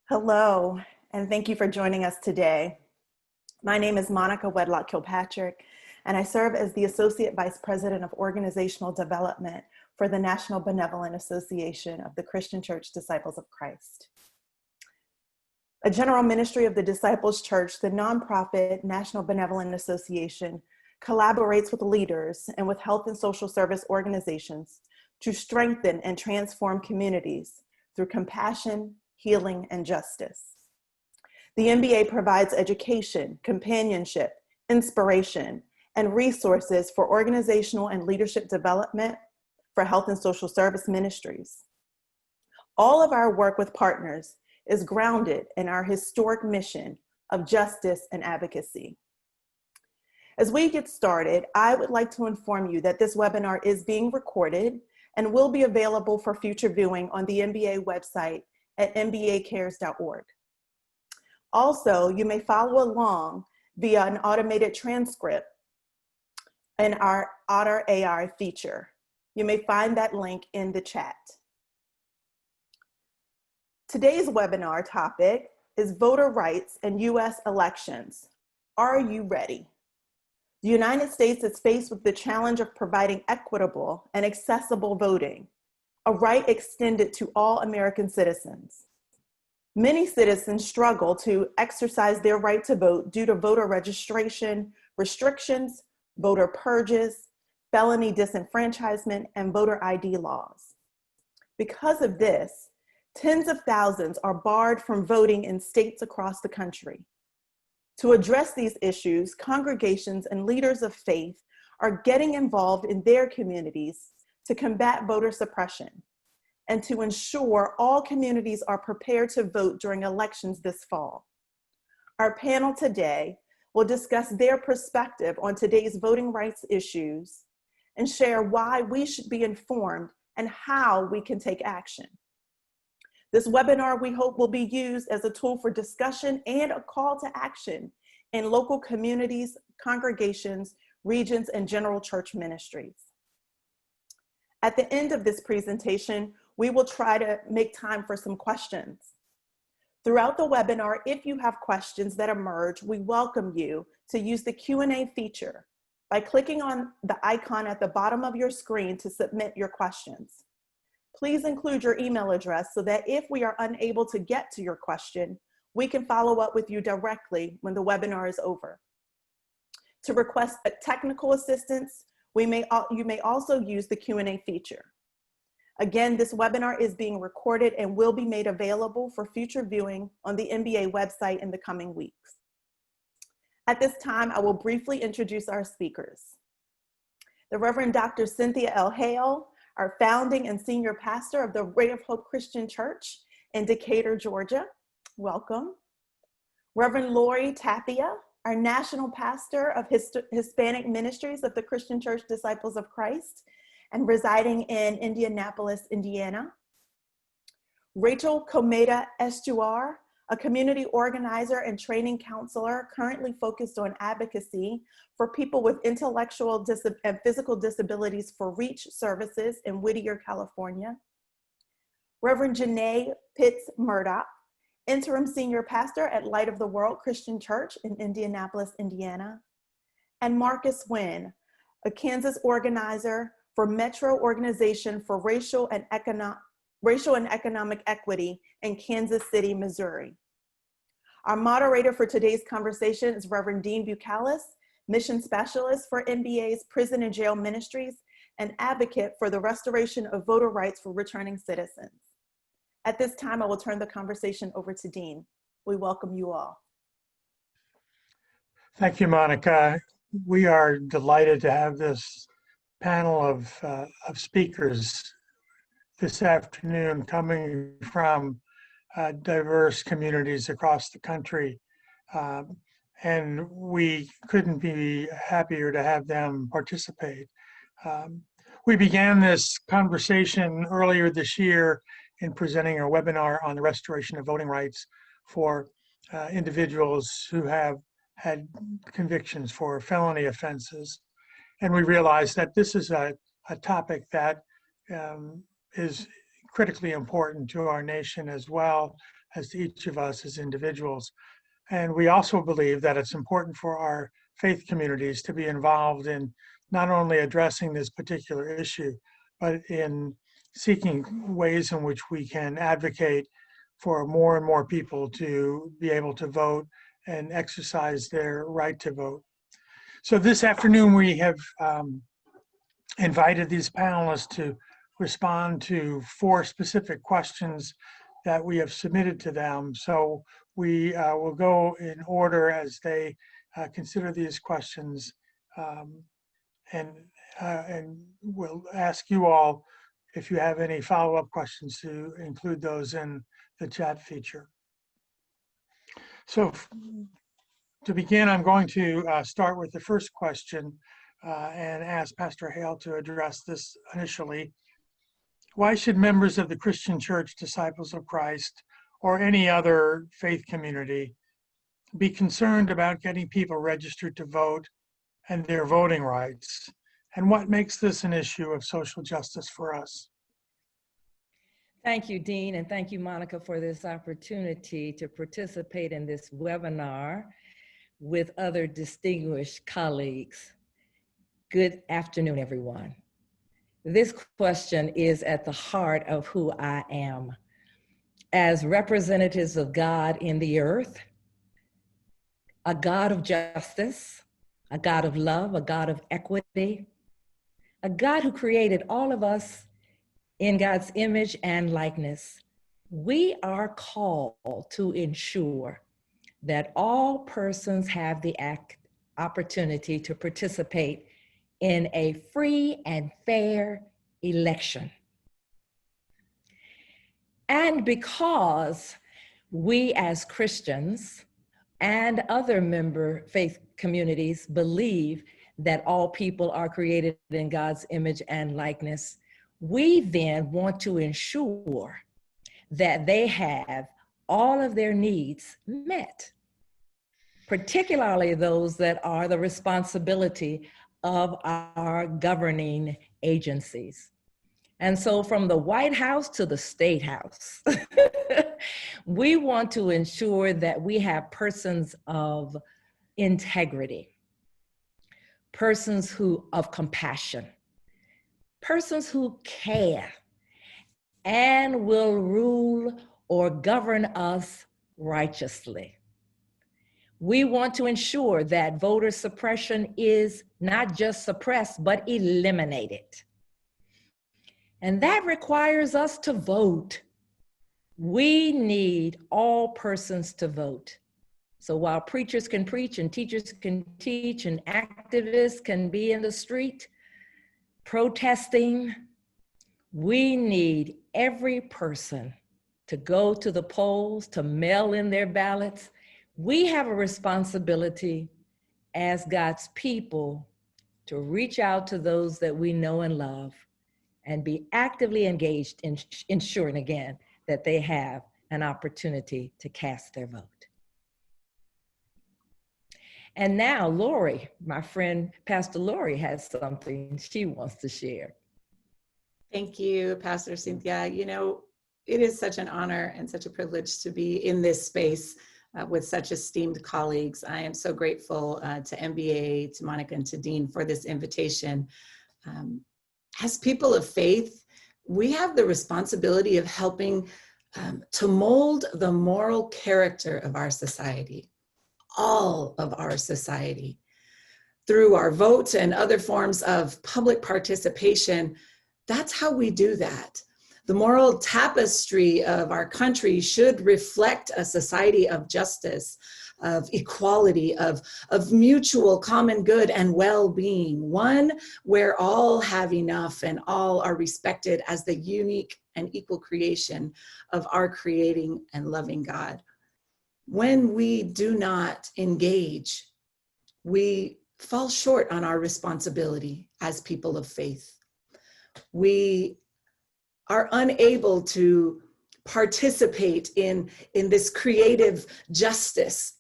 Hello, and thank you for joining us today. My name is Monica Wedlock Kilpatrick, and I serve as the Associate Vice President of Organizational Development for the National Benevolent Association of the Christian Church Disciples of Christ. A general ministry of the Disciples Church, the nonprofit National Benevolent Association collaborates with leaders and with health and social service organizations to strengthen and transform communities through compassion, healing, and justice. The NBA provides education, companionship, inspiration, and resources for organizational and leadership development for health and social service ministries. All of our work with partners is grounded in our historic mission of justice and advocacy. As we get started, I would like to inform you that this webinar is being recorded and will be available for future viewing on the NBA website at nbacares.org. Also, you may follow along via an automated transcript in our Otter AI feature. You may find that link in the chat. Today's webinar topic is voter rights and U.S. elections. Are you ready? The United States is faced with the challenge of providing equitable and accessible voting, a right extended to all American citizens. Many citizens struggle to exercise their right to vote due to voter registration restrictions, voter purges, felony disenfranchisement, and voter ID laws. Because of this, tens of thousands are barred from voting in states across the country. To address these issues, congregations and leaders of faith are getting involved in their communities to combat voter suppression and to ensure all communities are prepared to vote during elections this fall. Our panel today will discuss their perspective on today's voting rights issues and share why we should be informed and how we can take action. This webinar, we hope, will be used as a tool for discussion and a call to action in local communities, congregations, regions, and general church ministries. At the end of this presentation, we will try to make time for some questions. Throughout the webinar, if you have questions that emerge, we welcome you to use the Q&A feature by clicking on the icon at the bottom of your screen to submit your questions. Please include your email address so that if we are unable to get to your question, we can follow up with you directly when the webinar is over. To request technical assistance, you may also use the Q&A feature. Again, this webinar is being recorded and will be made available for future viewing on the NBA website in the coming weeks. At this time, I will briefly introduce our speakers. The Reverend Dr. Cynthia L. Hale, our founding and senior pastor of the Ray of Hope Christian Church in Decatur, Georgia. Welcome. Reverend Lori Tapia, our national pastor of Hispanic Ministries of the Christian Church Disciples of Christ and residing in Indianapolis, Indiana. Rachel Comeda Estuar, a community organizer and training counselor currently focused on advocacy for people with intellectual and physical disabilities for REACH services in Whittier, California. Reverend Janae Pitts Murdoch, interim senior pastor at Light of the World Christian Church in Indianapolis, Indiana. And Marcus Wynn, a Kansas organizer for Metro Organization for Racial and Economic Equity in Kansas City, Missouri. Our moderator for today's conversation is Reverend Dean Bucalis, mission specialist for NBA's Prison and Jail Ministries and advocate for the restoration of voter rights for returning citizens. At this time, I will turn the conversation over to Dean. We welcome you all. Thank you, Monica. We are delighted to have this panel of speakers this afternoon coming from diverse communities across the country. And we couldn't be happier to have them participate. We began this conversation earlier this year in presenting a webinar on the restoration of voting rights for individuals who have had convictions for felony offenses. And we realized that this is a topic that is critically important to our nation as well as to each of us as individuals. And we also believe that it's important for our faith communities to be involved in not only addressing this particular issue, but in seeking ways in which we can advocate for more and more people to be able to vote and exercise their right to vote. So this afternoon, we have invited these panelists to respond to 4 specific questions that we have submitted to them. So we will go in order as they consider these questions, and we'll ask you all if you have any follow-up questions to include those in the chat feature. So to begin, I'm going to start with the first question and ask Pastor Hale to address this initially. Why should members of the Christian Church, Disciples of Christ, or any other faith community be concerned about getting people registered to vote and their voting rights? And what makes this an issue of social justice for us? Thank you, Dean, and thank you, Monica, for this opportunity to participate in this webinar with other distinguished colleagues. Good afternoon, everyone. This question is at the heart of who I am. As representatives of God in the earth, a God of justice, a God of love, a God of equity, a God who created all of us in God's image and likeness, we are called to ensure that all persons have the opportunity to participate in a free and fair election. And because we as Christians and other member faith communities believe that all people are created in God's image and likeness, we then want to ensure that they have all of their needs met, particularly those that are the responsibility of our governing agencies. And so from the White House to the State House, we want to ensure that we have persons of integrity, persons of compassion, persons who care and will rule or govern us righteously. We want to ensure that voter suppression is not just suppressed, but eliminated. And that requires us to vote. We need all persons to vote. So while preachers can preach and teachers can teach and activists can be in the street protesting, we need every person to go to the polls, to mail in their ballots. We have a responsibility as God's people to reach out to those that we know and love and be actively engaged in ensuring, again, that they have an opportunity to cast their vote. And now Lori, my friend, Pastor Lori, has something she wants to share. Thank you, Pastor Cynthia. You know, it is such an honor and such a privilege to be in this space with such esteemed colleagues. I am so grateful to MBA, to Monica, and to Dean for this invitation. As people of faith, we have the responsibility of helping to mold the moral character of our society, all of our society. Through our votes and other forms of public participation, that's how we do that. The moral tapestry of our country should reflect a society of justice, of equality, of mutual common good and well-being, one where all have enough and all are respected as the unique and equal creation of our creating and loving God. When we do not engage, we fall short on our responsibility as people of faith. We are unable to participate in this creative justice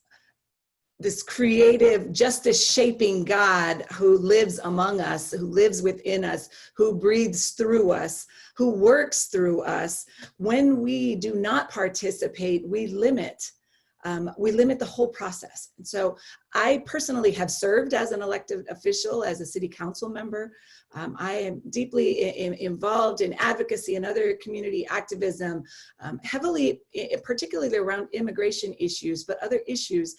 this creative, justice shaping God who lives among us, who lives within us, who breathes through us, who works through us. When we do not participate, we limit the whole process. And so I personally have served as an elected official, as a city council member. I am deeply involved in advocacy and other community activism, heavily, particularly around immigration issues, but other issues,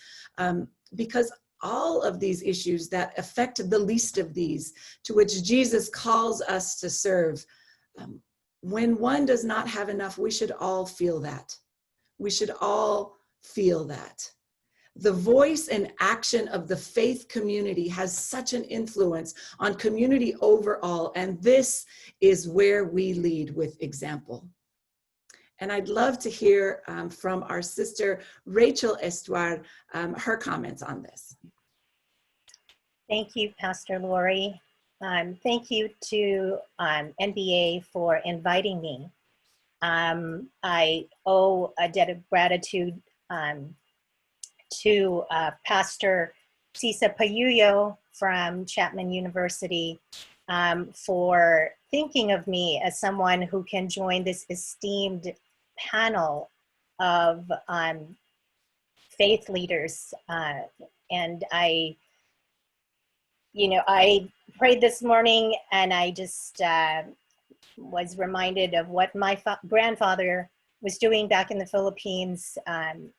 because all of these issues that affect the least of these, to which Jesus calls us to serve, when one does not have enough, we should all feel that. We should all feel that. The voice and action of the faith community has such an influence on community overall, and this is where we lead with example. And I'd love to hear from our sister, Rachel Estuar, her comments on this. Thank you, Pastor Lori. Thank you to NBA for inviting me. I owe a debt of gratitude to Pastor Cisa Payuyo from Chapman University for thinking of me as someone who can join this esteemed panel of faith leaders. And I prayed this morning, and I just was reminded of what my grandfather was doing back in the Philippines.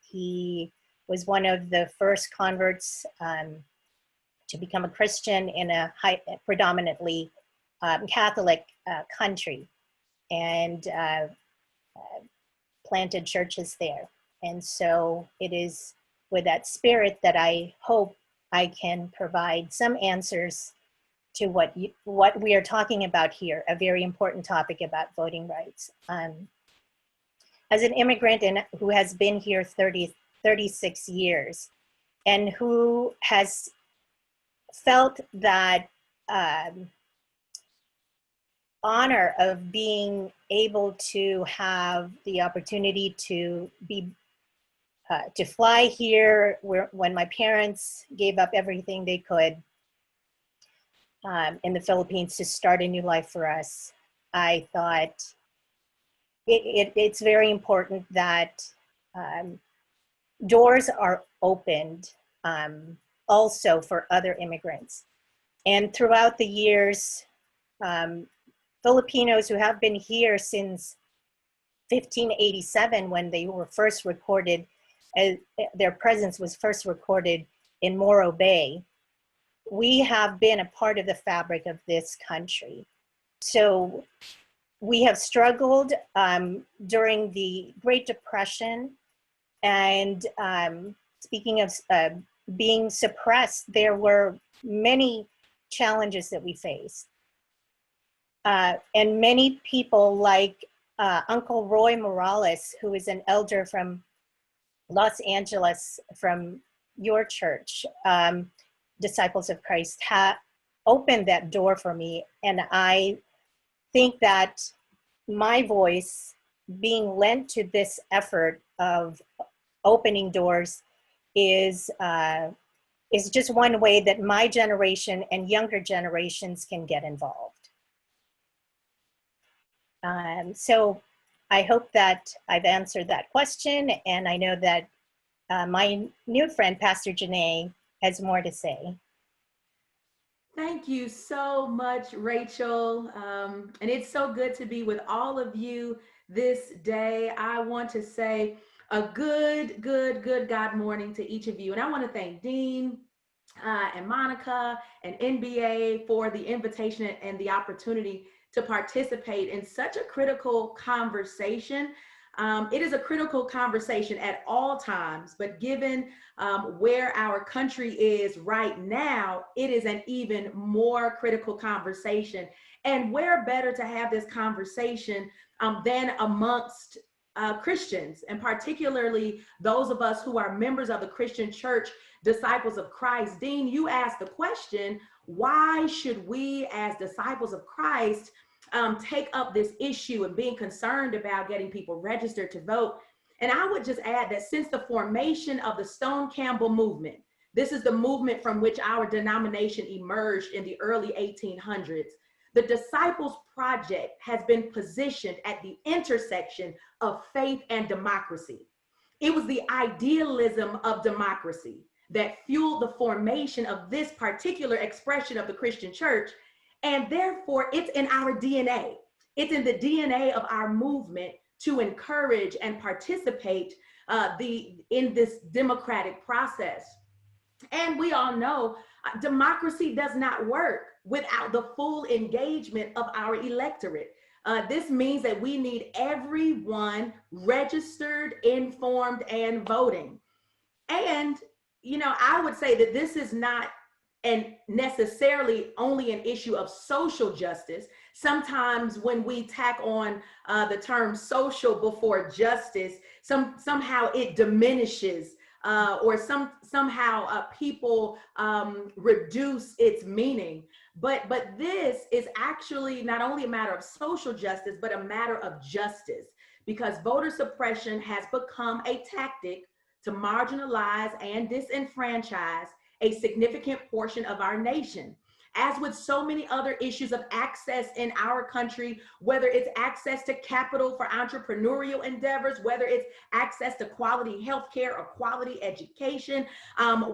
He was one of the first converts to become a Christian in a predominantly Catholic country, and planted churches there. And so it is with that spirit that I hope I can provide some answers to what we are talking about here, a very important topic about voting rights. As an immigrant who has been here 36 years, and who has felt that honor of being able to have the opportunity to fly here when my parents gave up everything they could in the Philippines to start a new life for us. I thought it's very important that doors are opened also for other immigrants. And throughout the years, Filipinos who have been here since 1587, when they were first recorded, their presence was first recorded in Morro Bay, we have been a part of the fabric of this country. So we have struggled during the Great Depression, and speaking of being suppressed, there were many challenges that we faced. And many people like Uncle Roy Morales, who is an elder from Los Angeles, from your church, Disciples of Christ, opened that door for me. And I think that my voice being lent to this effort of opening doors is just one way that my generation and younger generations can get involved. So I hope that I've answered that question, and I know that my new friend, Pastor Janae, has more to say. Thank you so much, Rachel. And it's so good to be with all of you this day. I want to say a good God morning to each of you. And I want to thank Dean and Monica and NBA for the invitation and the opportunity to participate in such a critical conversation. It is a critical conversation at all times, but given where our country is right now, it is an even more critical conversation. And where better to have this conversation than amongst Christians, and particularly those of us who are members of the Christian church, Disciples of Christ. Dean, you asked the question, why should we as disciples of Christ take up this issue of being concerned about getting people registered to vote? And I would just add that since the formation of the Stone Campbell movement, This is the movement from which our denomination emerged in the early 1800s. The Disciples Project has been positioned at the intersection of faith and democracy. It was the idealism of democracy that fueled the formation of this particular expression of the Christian church, and therefore it's in our DNA. It's in the DNA of our movement to encourage and participate in this democratic process. And we all know democracy does not work without the full engagement of our electorate. This means that we need everyone registered, informed, and voting. And, you know, I would say that this is not necessarily only an issue of social justice. Sometimes when we tack on the term social before justice, somehow it diminishes or somehow people reduce its meaning. But this is actually not only a matter of social justice, but a matter of justice, because voter suppression has become a tactic to marginalize and disenfranchise a significant portion of our nation. As with so many other issues of access in our country, whether it's access to capital for entrepreneurial endeavors, whether it's access to quality healthcare or quality education,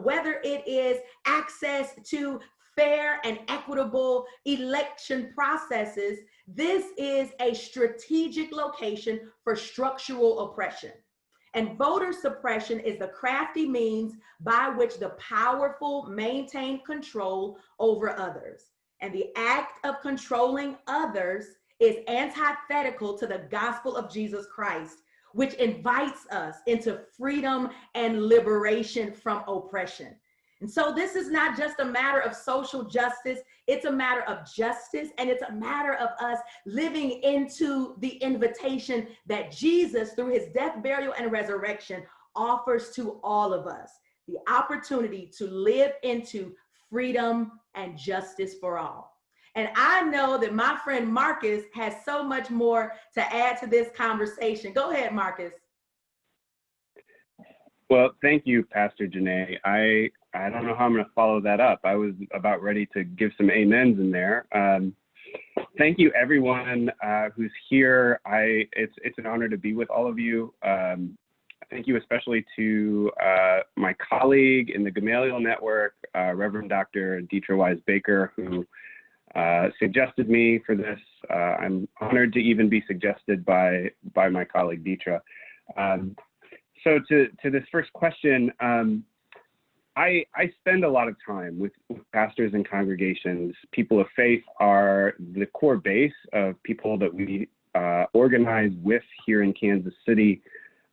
whether it is access to fair and equitable election processes, this is a strategic location for structural oppression. And voter suppression is the crafty means by which the powerful maintain control over others. And the act of controlling others is antithetical to the gospel of Jesus Christ, which invites us into freedom and liberation from oppression. And so this is not just a matter of social justice, it's a matter of justice, and it's a matter of us living into the invitation that Jesus, through his death, burial, and resurrection, offers to all of us, the opportunity to live into freedom and justice for all. And I know that my friend Marcus has so much more to add to this conversation. Go ahead, Marcus. Well, thank you, Pastor Janae. I don't know how I'm going to follow that up. I was about ready to give some amens in there. Thank you, everyone who's here. It's an honor to be with all of you. Thank you especially to my colleague in the Gamaliel Network, Reverend Dr. Deetra Wise-Baker, who suggested me for this. I'm honored to even be suggested by my colleague Deetra. So to this first question, I spend a lot of time with pastors and congregations. People of faith are the core base of people that we organize with here in Kansas City.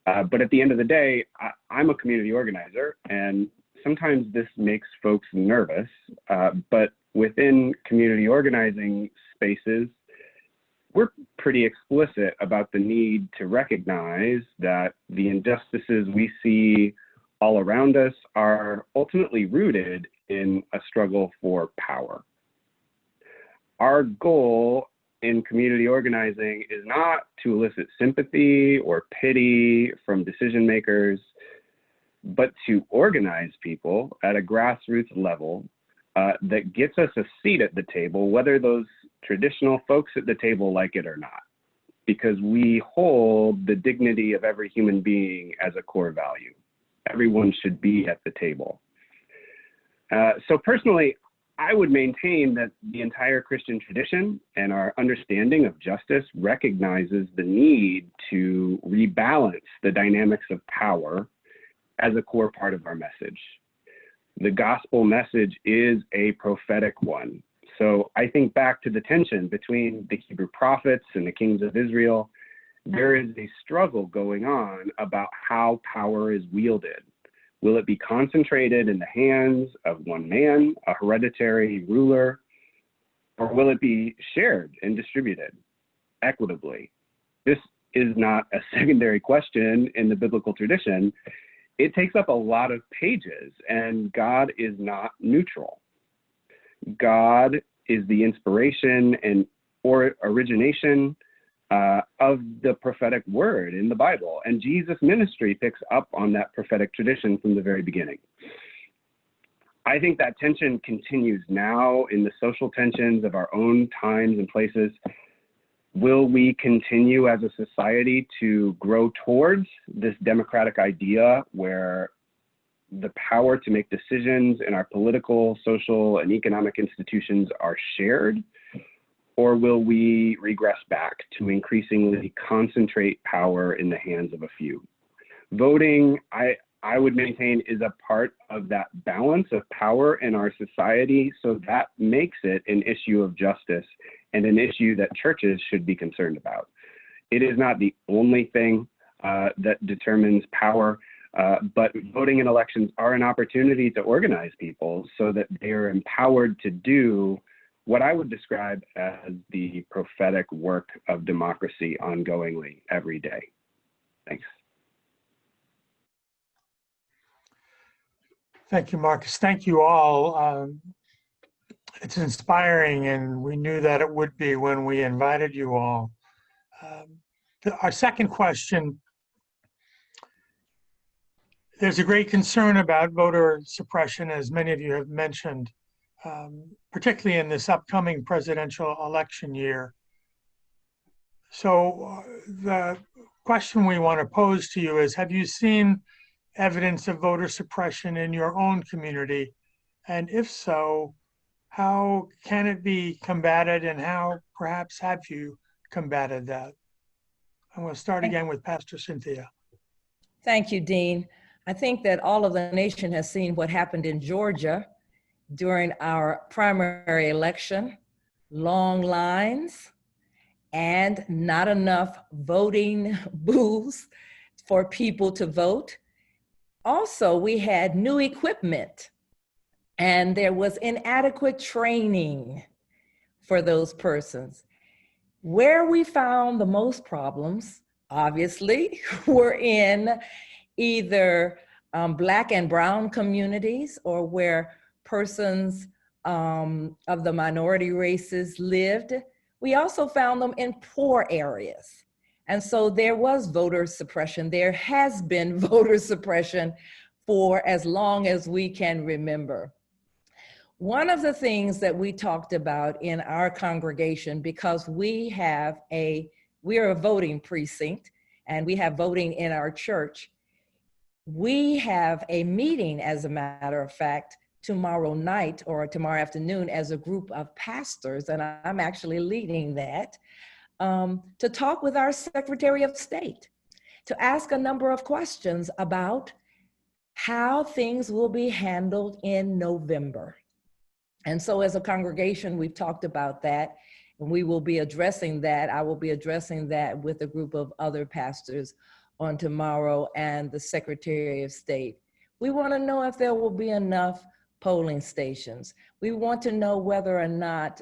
But at the end of the day, I'm a community organizer, and sometimes this makes folks nervous. But within community organizing spaces, we're pretty explicit about the need to recognize that the injustices we see all around us are ultimately rooted in a struggle for power. Our goal in community organizing is not to elicit sympathy or pity from decision makers, but to organize people at a grassroots level that gets us a seat at the table, whether those traditional folks at the table like it or not, because we hold the dignity of every human being as a core value. Everyone should be at the table. So personally, I would maintain that the entire Christian tradition and our understanding of justice recognizes the need to rebalance the dynamics of power as a core part of our message. The gospel message is a prophetic one. So I think back to the tension between the Hebrew prophets and the kings of Israel. There is a struggle going on about how power is wielded. Will it be concentrated in the hands of one man, a hereditary ruler, or will it be shared and distributed equitably? This is not a secondary question in the biblical tradition. It takes up a lot of pages, and God is not neutral. God is the inspiration and or origination of the prophetic word in the Bible. And Jesus' ministry picks up on that prophetic tradition from the very beginning. I think that tension continues now in the social tensions of our own times and places. Will we continue as a society to grow towards this democratic idea where the power to make decisions in our political, social, and economic institutions are shared? Or will we regress back to increasingly concentrate power in the hands of a few? Voting, I would maintain, is a part of that balance of power in our society, so that makes it an issue of justice and an issue that churches should be concerned about. It is not the only thing that determines power, but voting in elections are an opportunity to organize people so that they are empowered to do what I would describe as the prophetic work of democracy ongoingly every day. Thanks. Thank you, Marcus. Thank you all. It's inspiring, and we knew that it would be when we invited you all. Our second question, there's a great concern about voter suppression, as many of you have mentioned, particularly in this upcoming presidential election year. So the question we want to pose to you is, have you seen evidence of voter suppression in your own community? And if so, how can it be combated, and how perhaps have you combated that? I'm going to start again with Pastor Cynthia. Thank you, Dean. I think that all of the nation has seen what happened in Georgia during our primary election. Long lines and not enough voting booths for people to vote. Also, we had new equipment and there was inadequate training for those persons. Where we found the most problems, obviously, were in either Black and brown communities, or where persons of the minority races lived. We also found them in poor areas. And so there was voter suppression. There has been voter suppression for as long as we can remember. One of the things that we talked about in our congregation, because we're a voting precinct and we have voting in our church, we have a meeting, as a matter of fact, tomorrow night or tomorrow afternoon as a group of pastors, and I'm actually leading that, to talk with our Secretary of State, to ask a number of questions about how things will be handled in November. And so as a congregation, we've talked about that, and we will be addressing that. I will be addressing that with a group of other pastors on tomorrow and the Secretary of State. We want to know if there will be enough polling stations. We want to know whether or not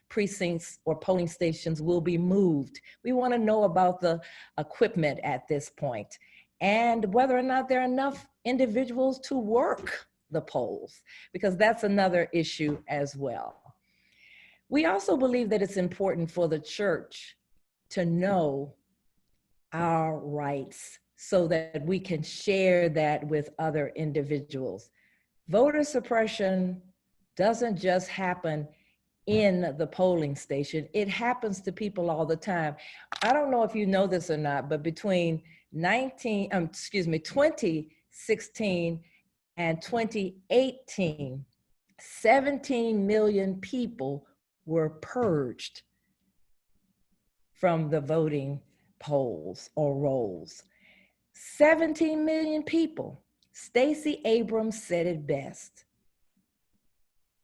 precincts or polling stations will be moved. We want to know about the equipment at this point and whether or not there are enough individuals to work the polls, because that's another issue as well. We also believe that it's important for the church to know our rights so that we can share that with other individuals. Voter suppression doesn't just happen in the polling station. It happens to people all the time. I don't know if you know this or not, but between 2016 and 2018, 17 million people were purged from the voting polls or rolls. 17 million people. Stacey Abrams said it best.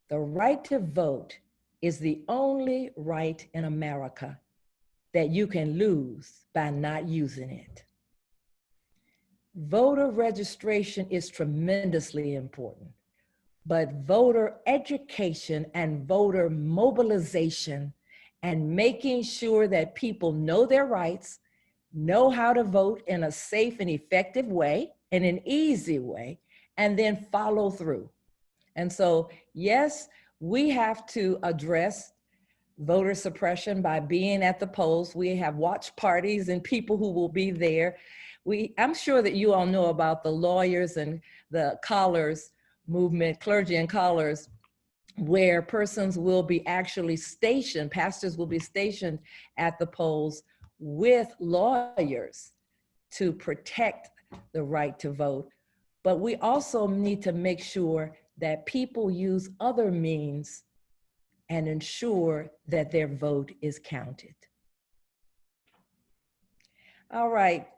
The right to vote is the only right in America that you can lose by not using it. Voter registration is tremendously important, but voter education and voter mobilization and making sure that people know their rights, know how to vote in a safe and effective way, in an easy way, and then follow through. And so, yes, we have to address voter suppression by being at the polls. We have watch parties and people who will be there. I'm sure that you all know about the lawyers and the callers movement, clergy and callers, where persons will be actually stationed, pastors will be stationed at the polls with lawyers to protect the right to vote. But we also need to make sure that people use other means and ensure that their vote is counted. All right,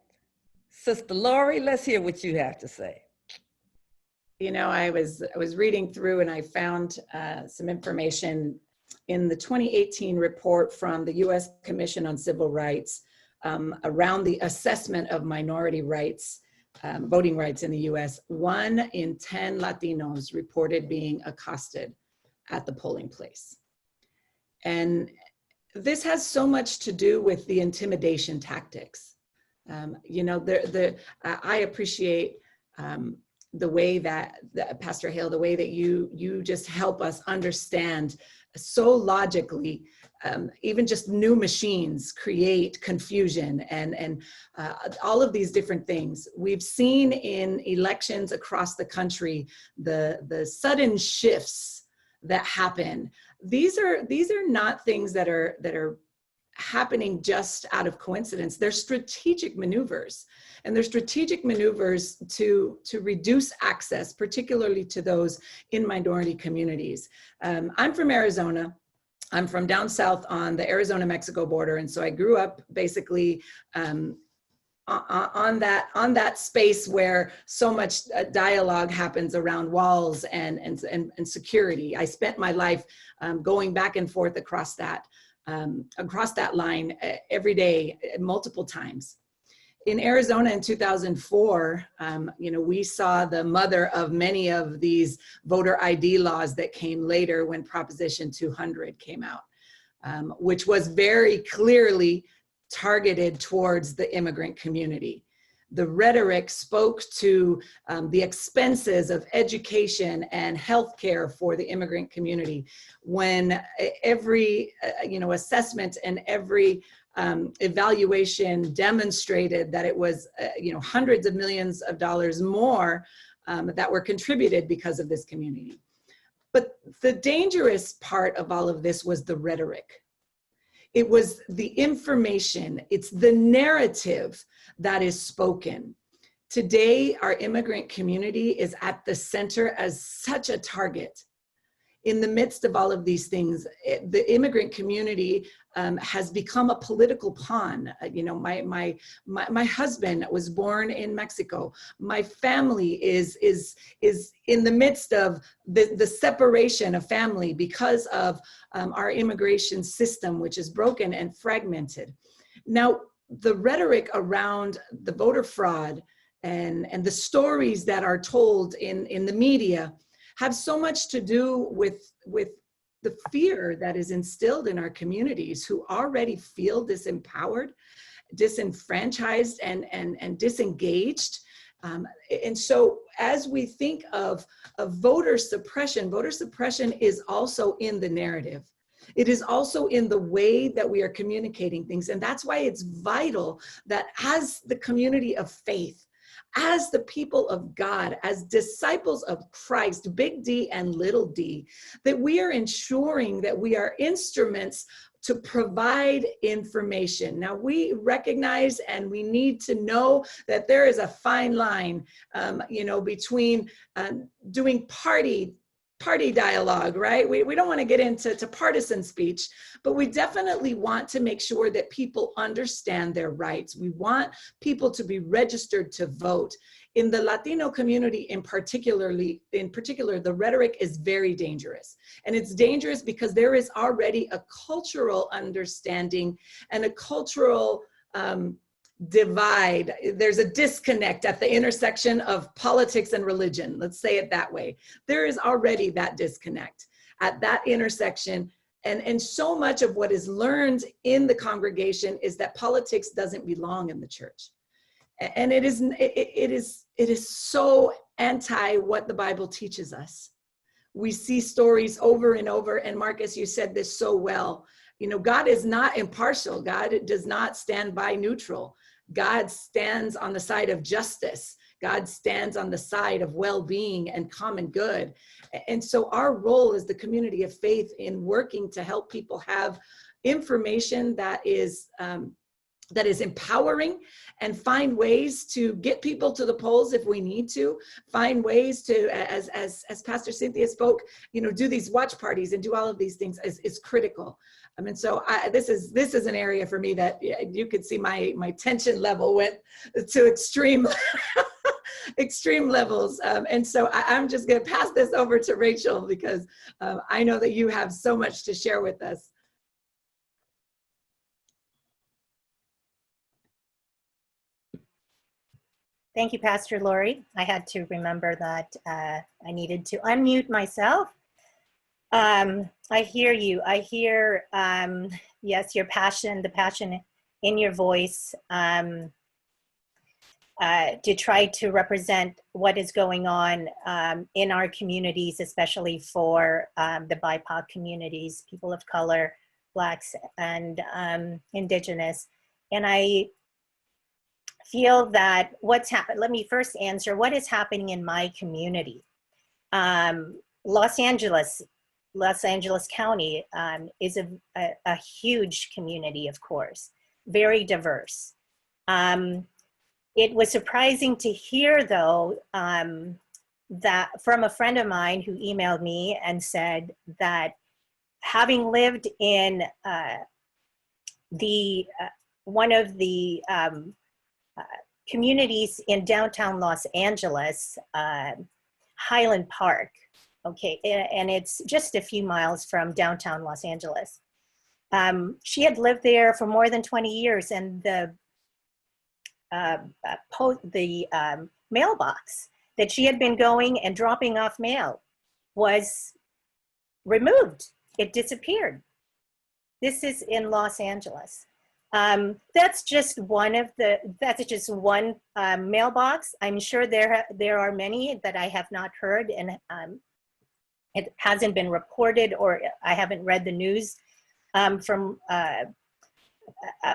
Sister Lori, let's hear what you have to say. You know, I was reading through and I found some information in the 2018 report from the U.S. Commission on Civil Rights around the assessment of minority rights, voting rights in the U.S. 1 in 10 Latinos reported being accosted at the polling place. And this has so much to do with the intimidation tactics. You know, I appreciate the way that Pastor Hale, the way that you just help us understand so logically, even just new machines create confusion and all of these different things. We've seen in elections across the country, the sudden shifts that happen. These are not things that are happening just out of coincidence. They're strategic maneuvers, and they're strategic maneuvers to reduce access, particularly to those in minority communities. I'm from Arizona. I'm from down south on the Arizona-Mexico border, and so I grew up basically on that space where so much dialogue happens around walls and security. I spent my life going back and forth across that line every day, multiple times. In Arizona in 2004, you know, we saw the mother of many of these voter ID laws that came later when Proposition 200 came out, which was very clearly targeted towards the immigrant community. The rhetoric spoke to the expenses of education and healthcare for the immigrant community, when every assessment and every evaluation demonstrated that it was hundreds of millions of dollars more that were contributed because of this community. But the dangerous part of all of this was the rhetoric. It was the information, it's the narrative that is spoken. Today, our immigrant community is at the center as such a target. In the midst of all of these things, the immigrant community has become a political pawn. You know, my husband was born in Mexico. My family is in the midst of the separation of family because of our immigration system, which is broken and fragmented. Now, the rhetoric around the voter fraud and the stories that are told in the media have so much to do with the fear that is instilled in our communities, who already feel disempowered, disenfranchised, and disengaged. And so as we think of voter suppression is also in the narrative. It is also in the way that we are communicating things. And that's why it's vital that as the community of faith, as the people of God, as disciples of Christ, big D and little d, that we are ensuring that we are instruments to provide information. Now, we recognize and we need to know that there is a fine line, between doing party dialogue, right? We don't want to get into partisan speech, but we definitely want to make sure that people understand their rights. We want people to be registered to vote. In the Latino community in particular, the rhetoric is very dangerous. And it's dangerous because there is already a cultural understanding and a cultural divide. There's a disconnect at the intersection of politics and religion. Let's say it that way. There is already that disconnect at that intersection. And so much of what is learned in the congregation is that politics doesn't belong in the church. And it is so anti what the Bible teaches us. We see stories over and over. And Marcus, you said this so well. You know, God is not impartial. God does not stand by neutral. God stands on the side of justice. God stands on the side of well-being and common good. And so our role as the community of faith in working to help people have information that is empowering, and find ways to get people to the polls if we need to, find ways to, as Pastor Cynthia spoke, do these watch parties and do all of these things is critical. And so this is an area for me that you could see my tension level went to extreme extreme levels. And so I'm just going to pass this over to Rachel, because I know that you have so much to share with us. Thank you, Pastor Lori. I had to remember that I needed to unmute myself. I hear you. I hear, yes, your passion, the passion in your voice to try to represent what is going on in our communities, especially for the BIPOC communities, people of color, Blacks, and Indigenous. And I feel that what's happened, let me first answer what is happening in my community. Los Angeles County is a huge community, of course, very diverse. It was surprising to hear, though, that from a friend of mine who emailed me and said that having lived in one of the communities in downtown Los Angeles, Highland Park, okay, and it's just a few miles from downtown Los Angeles. She had lived there for more than 20 years, and the mailbox that she had been going and dropping off mail was removed. It disappeared. This is in Los Angeles. That's just one mailbox. I'm sure there are many that I have not heard, and it hasn't been reported, or I haven't read the news from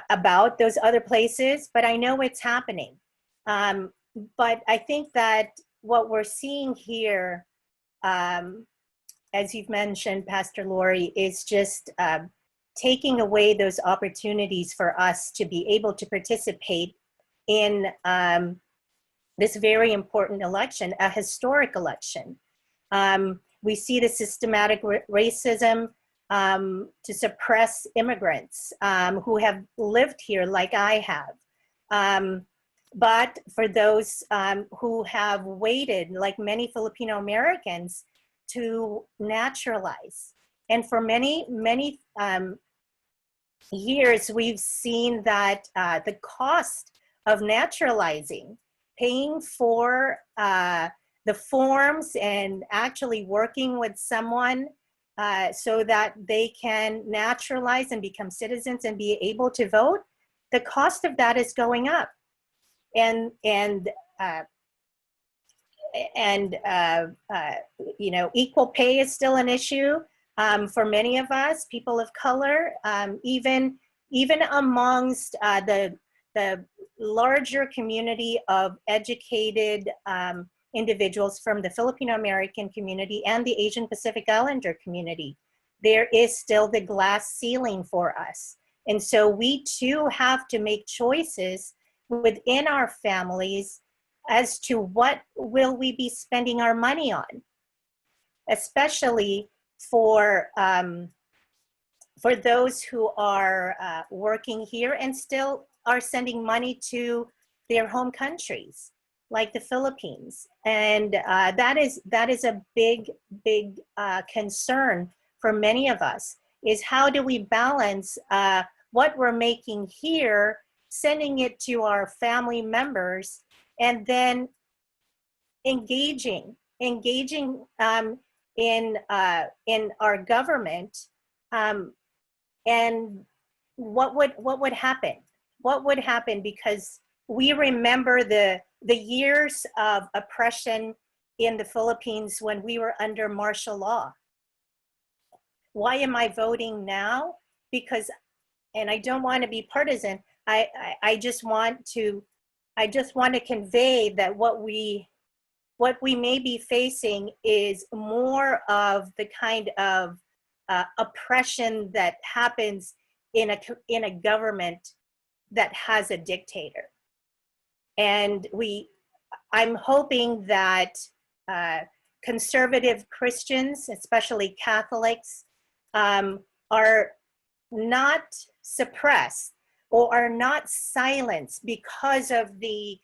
about those other places, but I know it's happening. But I think that what we're seeing here, as you've mentioned, Pastor Lori, is just taking away those opportunities for us to be able to participate in this very important election, a historic election. We see the systematic racism to suppress immigrants who have lived here like I have. But for those who have waited, like many Filipino Americans, to naturalize. And for many years, we've seen that the cost of naturalizing, paying for the forms and actually working with someone so that they can naturalize and become citizens and be able to vote, the cost of that is going up. And equal pay is still an issue for many of us, people of color, even amongst the larger community of educated individuals from the Filipino American community and the Asian Pacific Islander community. There is still the glass ceiling for us. And so we too have to make choices within our families as to what will we be spending our money on, especially for those who are working here and still are sending money to their home countries, like the Philippines. And that is a big concern for many of us, is how do we balance what we're making here, sending it to our family members, and then engaging in our government, and what would happen? What would happen? Because we remember the years of oppression in the Philippines when we were under martial law. Why am I voting now? Because, and I don't want to be partisan, I just want to I just want to convey that what we may be facing is more of the kind of oppression that happens in a government that has a dictator. And I'm hoping that conservative Christians, especially Catholics, are not suppressed or are not silenced because of the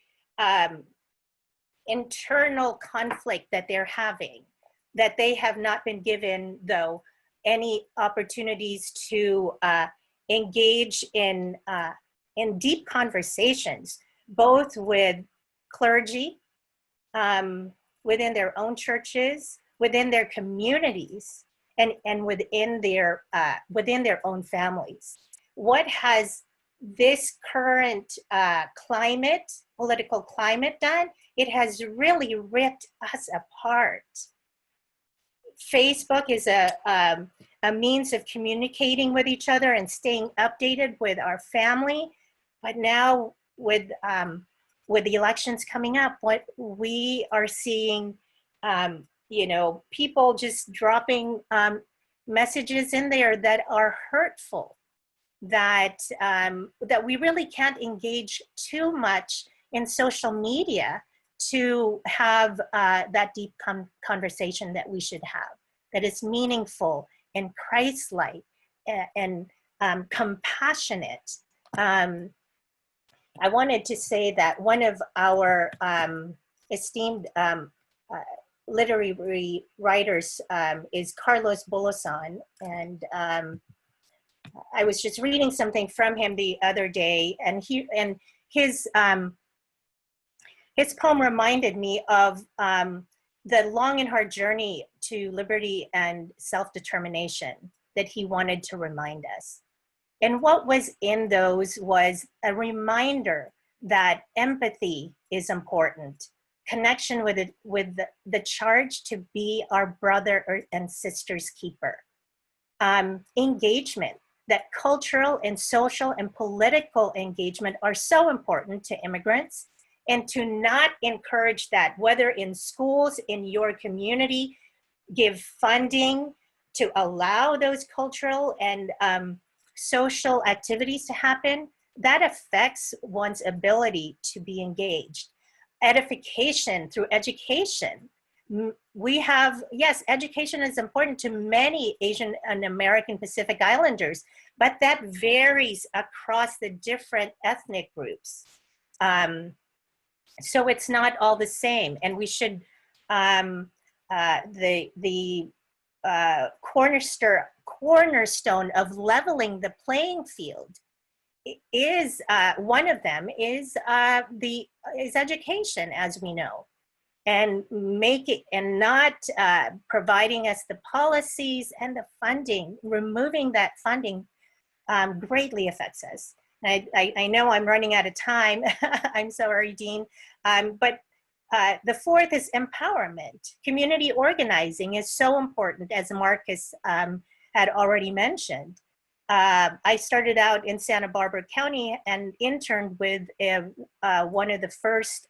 internal conflict that they're having, that they have not been given, though, any opportunities to engage in deep conversations, both with clergy, within their own churches, within their communities, and within their own families. What has this current political climate done? It has really ripped us apart. Facebook is a means of communicating with each other and staying updated with our family, but now with the elections coming up, what we are seeing, people just dropping messages in there that are hurtful, that we really can't engage too much in social media to have that deep conversation that we should have, that is meaningful and Christ-like and compassionate. I wanted to say that one of our esteemed literary writers is Carlos Bolasan, and I was just reading something from him the other day, and his poem reminded me of the long and hard journey to liberty and self-determination that he wanted to remind us. And what was in those was a reminder that empathy is important, connection with the charge to be our brother and sister's keeper, engagement, that cultural and social and political engagement are so important to immigrants, and to not encourage that, whether in schools, in your community, give funding to allow those cultural and social activities to happen. That affects one's ability to be engaged. Edification through education. We have, yes, education is important to many Asian and American Pacific Islanders, but that varies across the different ethnic groups. So it's not all the same, and we should, the cornerstone of leveling the playing field is, one of them is education, as we know, and not providing us the policies and the funding. Removing that funding greatly affects us. I know I'm running out of time. I'm sorry, Dean. But the fourth is empowerment. Community organizing is so important, as Marcus had already mentioned. I started out in Santa Barbara County and interned with one of the first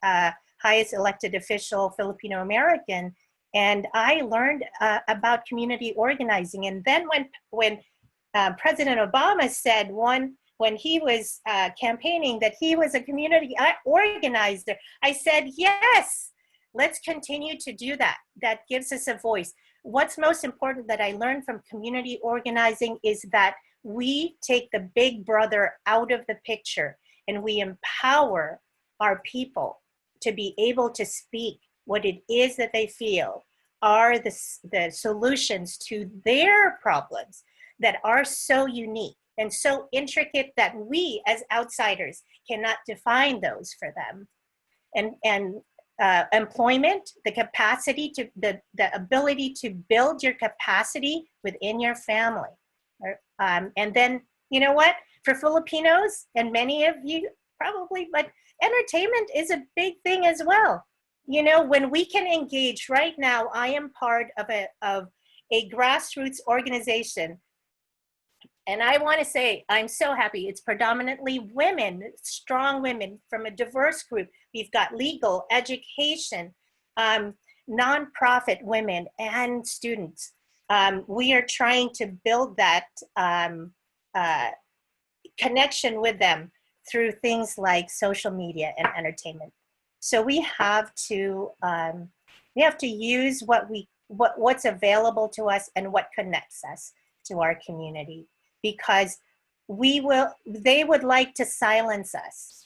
highest elected official Filipino American, and I learned about community organizing. And then when President Obama said when he was campaigning that he was a community organizer, I said, yes, let's continue to do that. That gives us a voice. What's most important that I learned from community organizing is that we take the big brother out of the picture and we empower our people to be able to speak what it is that they feel are the solutions to their problems that are so unique and so intricate that we as outsiders cannot define those for them. And employment, the capacity to, the ability to build your capacity within your family. And then, you know what, for Filipinos, and many of you probably, but entertainment is a big thing as well. You know, when we can engage right now, I am part of a grassroots organization And I want to say, I'm so happy. It's predominantly women, strong women from a diverse group. We've got legal, education, nonprofit women, and students. We are trying to build that connection with them through things like social media and entertainment. So we have to use what's available to us and what connects us to our community, because they would like to silence us.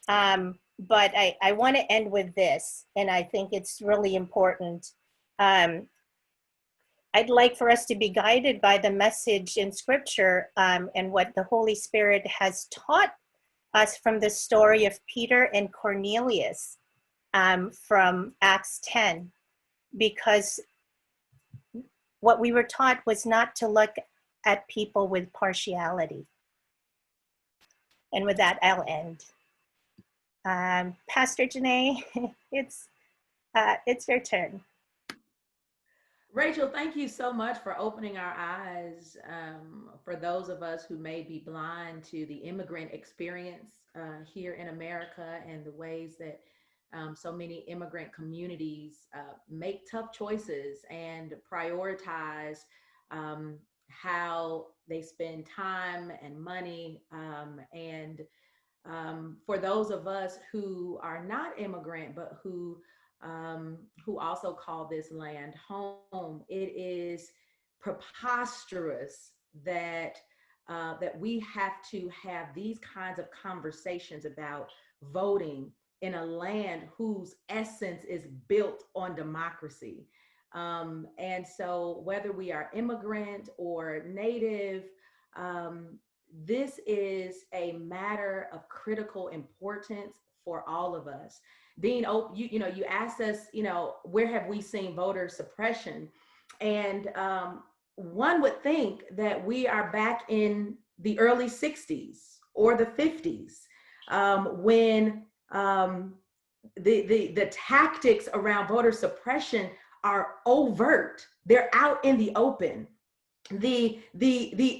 But I want to end with this, and I think it's really important. I'd like for us to be guided by the message in Scripture and what the Holy Spirit has taught us from the story of Peter and Cornelius from Acts 10, because what we were taught was not to look at people with partiality. And with that, I'll end. Pastor Janae, it's your turn. Rachel, thank you so much for opening our eyes for those of us who may be blind to the immigrant experience here in America and the ways that so many immigrant communities make tough choices and prioritize how they spend time and money. And for those of us who are not immigrant, but who also call this land home, it is preposterous that that we have to have these kinds of conversations about voting in a land whose essence is built on democracy. And so whether we are immigrant or native, this is a matter of critical importance for all of us. Dean, you asked us, where have we seen voter suppression? And one would think that we are back in the early 60s or the 50s when the tactics around voter suppression are overt. They're out in the open. The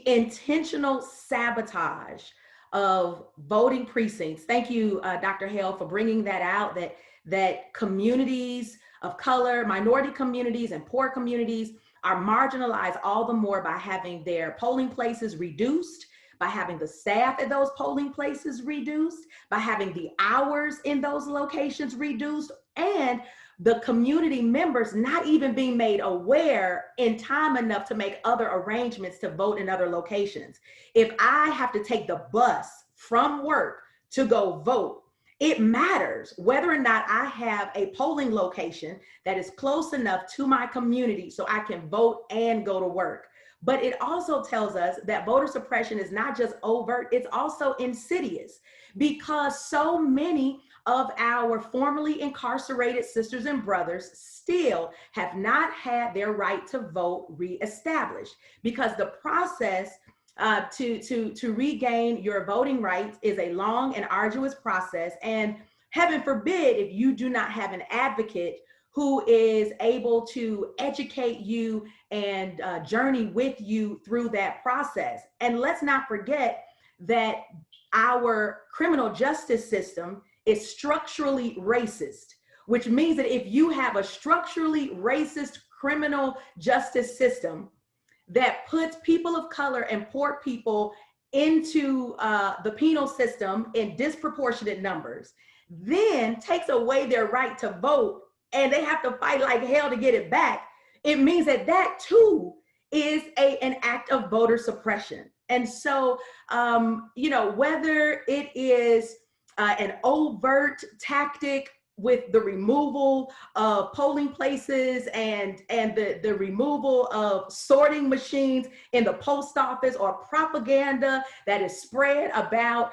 intentional sabotage of voting precincts. Thank you, Dr. Hale, for bringing that out, that communities of color, minority communities, and poor communities are marginalized all the more by having their polling places reduced, by having the staff at those polling places reduced, by having the hours in those locations reduced, and the community members not even being made aware in time enough to make other arrangements to vote in other locations. If I have to take the bus from work to go vote, it matters whether or not I have a polling location that is close enough to my community so I can vote and go to work. But it also tells us that voter suppression is not just overt, it's also insidious, because so many of our formerly incarcerated sisters and brothers still have not had their right to vote reestablished, because the process to regain your voting rights is a long and arduous process. And heaven forbid if you do not have an advocate who is able to educate you and journey with you through that process. And let's not forget that our criminal justice system is structurally racist, which means that if you have a structurally racist criminal justice system that puts people of color and poor people into the penal system in disproportionate numbers, then takes away their right to vote, and they have to fight like hell to get it back, it means that that too is an act of voter suppression. And so, whether it is an overt tactic with the removal of polling places and the removal of sorting machines in the post office, or propaganda that is spread about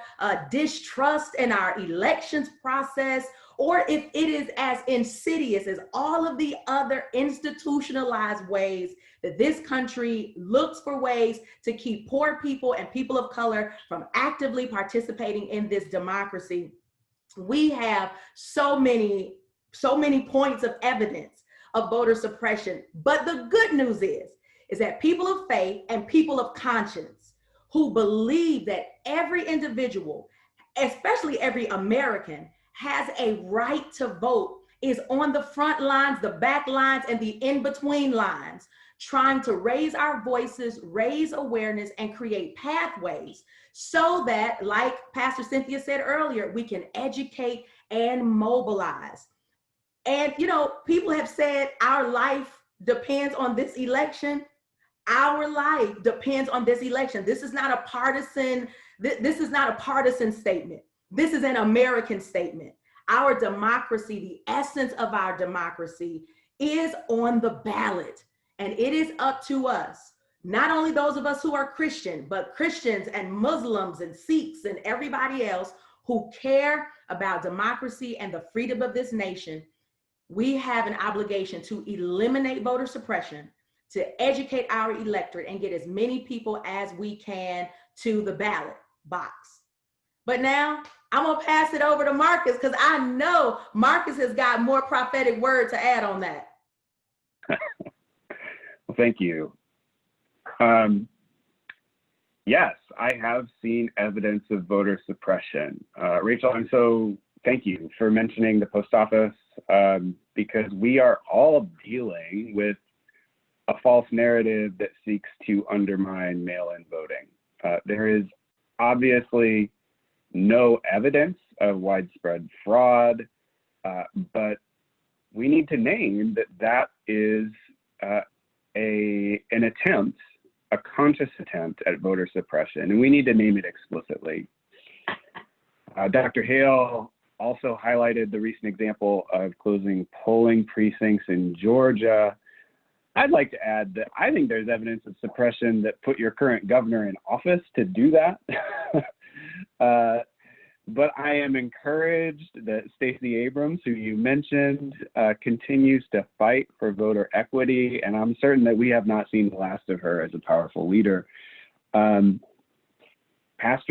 distrust in our elections process, or if it is as insidious as all of the other institutionalized ways that this country looks for ways to keep poor people and people of color from actively participating in this democracy. We have so many points of evidence of voter suppression. But the good news is that people of faith and people of conscience, who believe that every individual, especially every American, has a right to vote, is on the front lines, the back lines, and the in-between lines, trying to raise our voices, raise awareness, and create pathways so that, like Pastor Cynthia said earlier, we can educate and mobilize. And, you know, people have said our life depends on this election. Our life depends on this election. This is not a partisan, this is not a partisan statement. This is an American statement. Our democracy, the essence of our democracy, is on the ballot. And it is up to us, not only those of us who are Christian, but Christians and Muslims and Sikhs and everybody else who care about democracy and the freedom of this nation. We have an obligation to eliminate voter suppression, to educate our electorate and get as many people as we can to the ballot box. But now I'm gonna pass it over to Marcus, because I know Marcus has got more prophetic word to add on that. Well, thank you. Yes, I have seen evidence of voter suppression. Rachel, thank you for mentioning the post office, because we are all dealing with a false narrative that seeks to undermine mail-in voting. There is obviously no evidence of widespread fraud, but we need to name that is an attempt, a conscious attempt at voter suppression, and we need to name it explicitly. Dr. Hale also highlighted the recent example of closing polling precincts in Georgia. I'd like to add that I think there's evidence of suppression that put your current governor in office to do that. But I am encouraged that Stacey Abrams, who you mentioned, continues to fight for voter equity, and I'm certain that we have not seen the last of her as a powerful leader. Pastor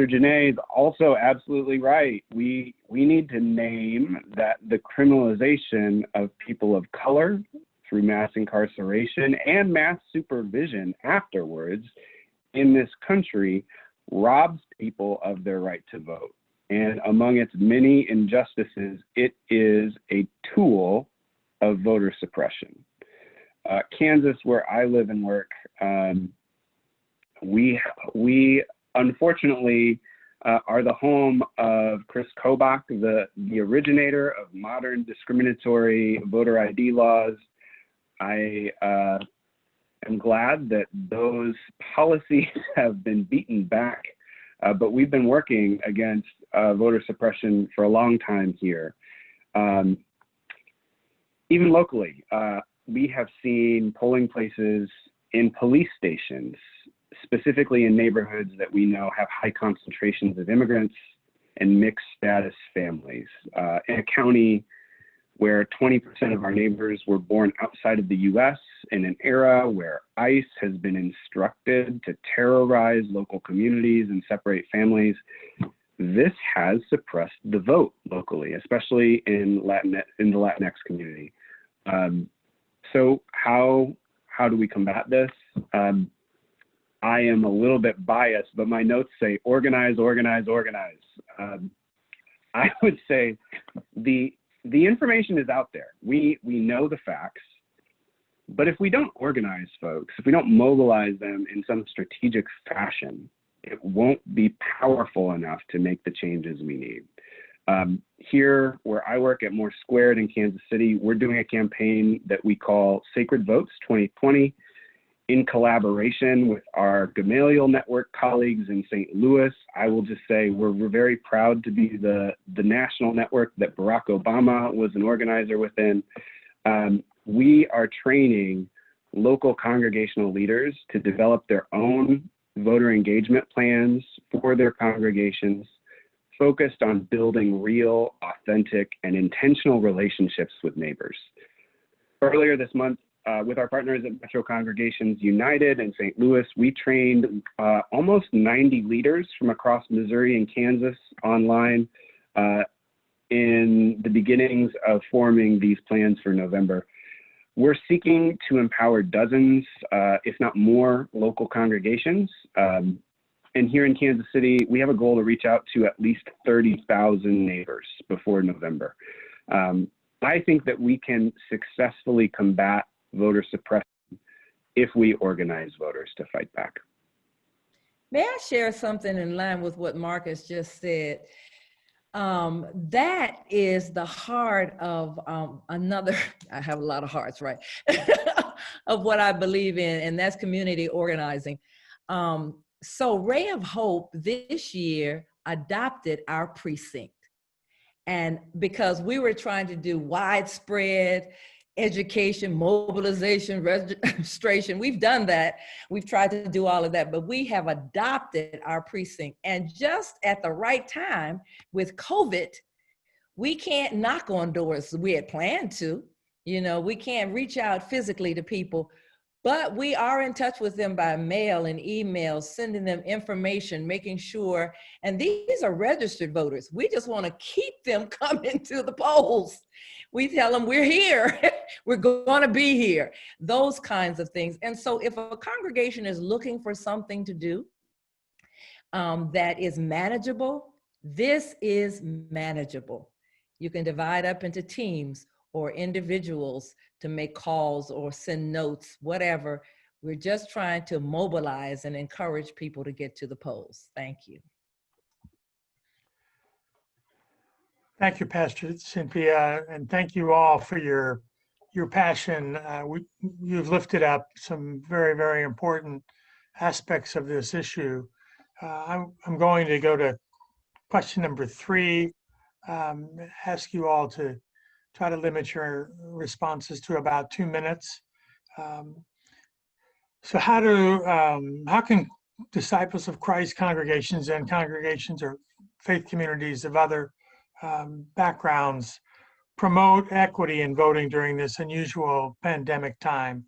Janae is also absolutely right. We need to name that the criminalization of people of color through mass incarceration and mass supervision afterwards in this country robs people of their right to vote. And among its many injustices, it is a tool of voter suppression. Kansas, where I live and work, we unfortunately are the home of Chris Kobach, the originator of modern discriminatory voter ID laws. I am glad that those policies have been beaten back, but we've been working against voter suppression for a long time here. Even locally, we have seen polling places in police stations, specifically in neighborhoods that we know have high concentrations of immigrants and mixed status families. In a county where 20% of our neighbors were born outside of the US, in an era where ICE has been instructed to terrorize local communities and separate families, this has suppressed the vote locally, especially in the Latinx community. So how do we combat this? I am a little bit biased, but my notes say organize, organize, organize. I would say the information is out there. We know the facts, but if we don't organize folks, if we don't mobilize them in some strategic fashion, it won't be powerful enough to make the changes we need. Here, where I work at Moore Squared in Kansas City, we're doing a campaign that we call Sacred Votes 2020 in collaboration with our Gamaliel Network colleagues in St. Louis. I will just say we're very proud to be the national network that Barack Obama was an organizer within. We are training local congregational leaders to develop their own voter engagement plans for their congregations, focused on building real, authentic, and intentional relationships with neighbors. Earlier this month, with our partners at Metro Congregations United in St. Louis, we trained almost 90 leaders from across Missouri and Kansas online in the beginnings of forming these plans for November. We're seeking to empower dozens, if not more, local congregations And here in Kansas City, we have a goal to reach out to at least 30,000 neighbors before November. I think that we can successfully combat voter suppression if we organize voters to fight back. May I share something in line with what Marcus just said? That is the heart of another, I have a lot of hearts, right? Of what I believe in, and that's community organizing. So Ray of Hope this year adopted our precinct. And because we were trying to do widespread education, mobilization, registration, we've done that. We've tried to do all of that, but we have adopted our precinct. And just at the right time with COVID, we can't knock on doors. We had planned to, you know, we can't reach out physically to people, but we are in touch with them by mail and email, sending them information, making sure, and these are registered voters. We just want to keep them coming to the polls. We tell them we're here, we're going to be here, those kinds of things. And so if a congregation is looking for something to do that is manageable, this is manageable. You can divide up into teams or individuals to make calls or send notes, whatever. We're just trying to mobilize and encourage people to get to the polls. Thank you. Thank you, Pastor Cynthia, and thank you all for your passion. You've lifted up some very, very important aspects of this issue. I'm going to go to question number 3. Ask you all to try to limit your responses to about 2 minutes. So how can disciples of Christ congregations and congregations or faith communities of other backgrounds promote equity in voting during this unusual pandemic time?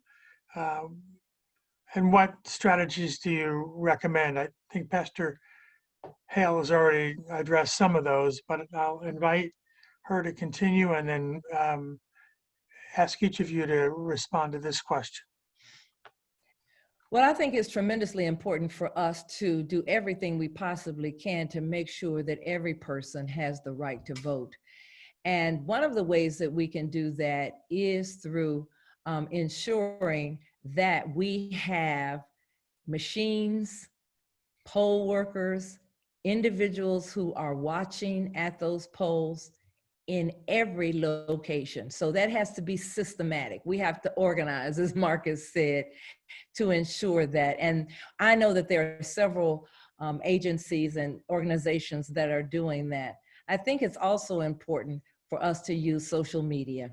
And what strategies do you recommend? I think Pastor Hale has already addressed some of those, but I'll invite her to continue and then ask each of you to respond to this question. Well, I think it's tremendously important for us to do everything we possibly can to make sure that every person has the right to vote. And one of the ways that we can do that is through ensuring that we have machines, poll workers, individuals who are watching at those polls in every location. So that has to be systematic. We have to organize, as Marcus said, to ensure that. And I know that there are several agencies and organizations that are doing that. I think it's also important for us to use social media,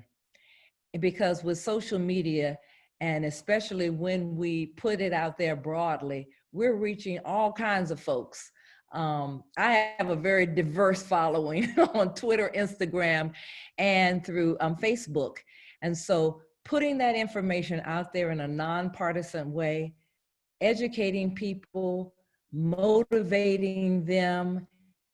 because with social media, and especially when we put it out there broadly, we're reaching all kinds of folks. I have a very diverse following on Twitter, Instagram, and through Facebook. And so putting that information out there in a nonpartisan way, educating people, motivating them,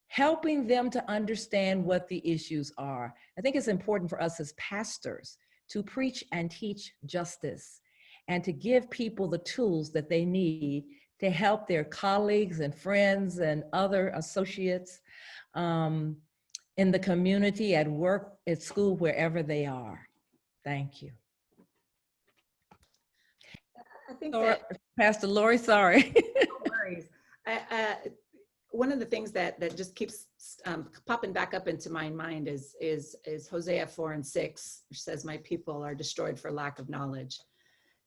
helping them to understand what the issues are. I think it's important for us as pastors to preach and teach justice and to give people the tools that they need to help their colleagues and friends and other associates in the community, at work, at school, wherever they are. Thank you. I think Sorry, that, Pastor Lori, sorry. no worries. One of the things that just keeps popping back up into my mind is Hosea 4:6, which says, "My people are destroyed for lack of knowledge."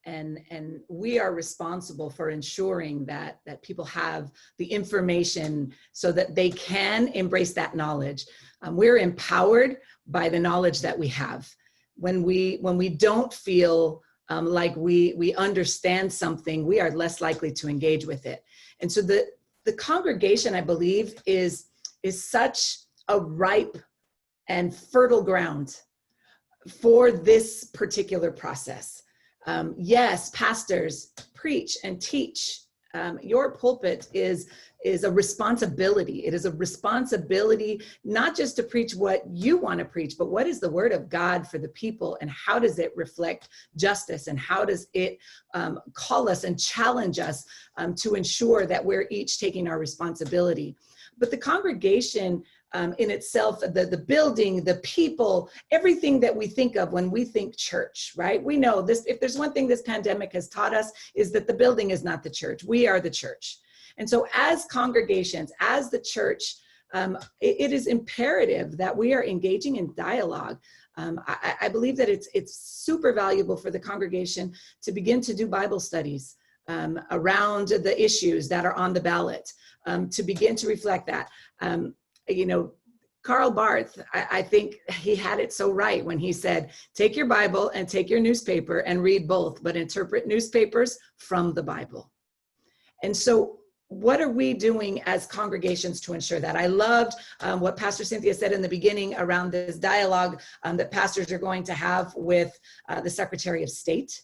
And we are responsible for ensuring that people have the information so that they can embrace that knowledge. We're empowered by the knowledge that we have. When we don't feel like we understand something, we are less likely to engage with it. And so the congregation, I believe, is such a ripe and fertile ground for this particular process. Yes, pastors, preach and teach Your pulpit is a responsibility. It is a responsibility not just to preach what you want to preach, but what is the word of God for the people, and how does it reflect justice, and how does it call us and challenge us to ensure that we're each taking our responsibility. But the congregation in itself, the building, the people, everything that we think of when we think church, right? We know this, if there's one thing this pandemic has taught us, is that the building is not the church. We are the church. And so as congregations, as the church, it is imperative that we are engaging in dialogue. I believe that it's super valuable for the congregation to begin to do Bible studies around the issues that are on the ballot, to begin to reflect that. You know, Karl Barth, I think he had it so right when he said, take your Bible and take your newspaper and read both, but interpret newspapers from the Bible. And so what are we doing as congregations to ensure that? I loved what Pastor Cynthia said in the beginning around this dialogue that pastors are going to have with the Secretary of State.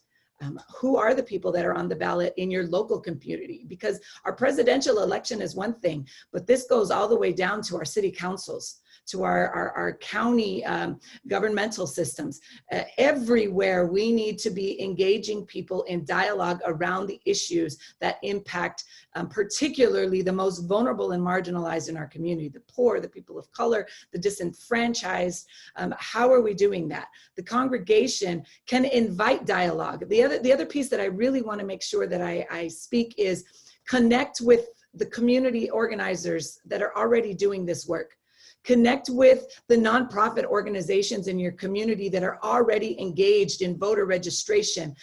Who are the people that are on the ballot in your local community? Because our presidential election is one thing, but this goes all the way down to our city councils, to our county governmental systems. Everywhere we need to be engaging people in dialogue around the issues that impact particularly the most vulnerable and marginalized in our community, the poor, the people of color, the disenfranchised. How are we doing that? The congregation can invite dialogue. The other piece that I really want to make sure that I speak is connect with the community organizers that are already doing this work. Connect with the nonprofit organizations in your community that are already engaged in voter registration.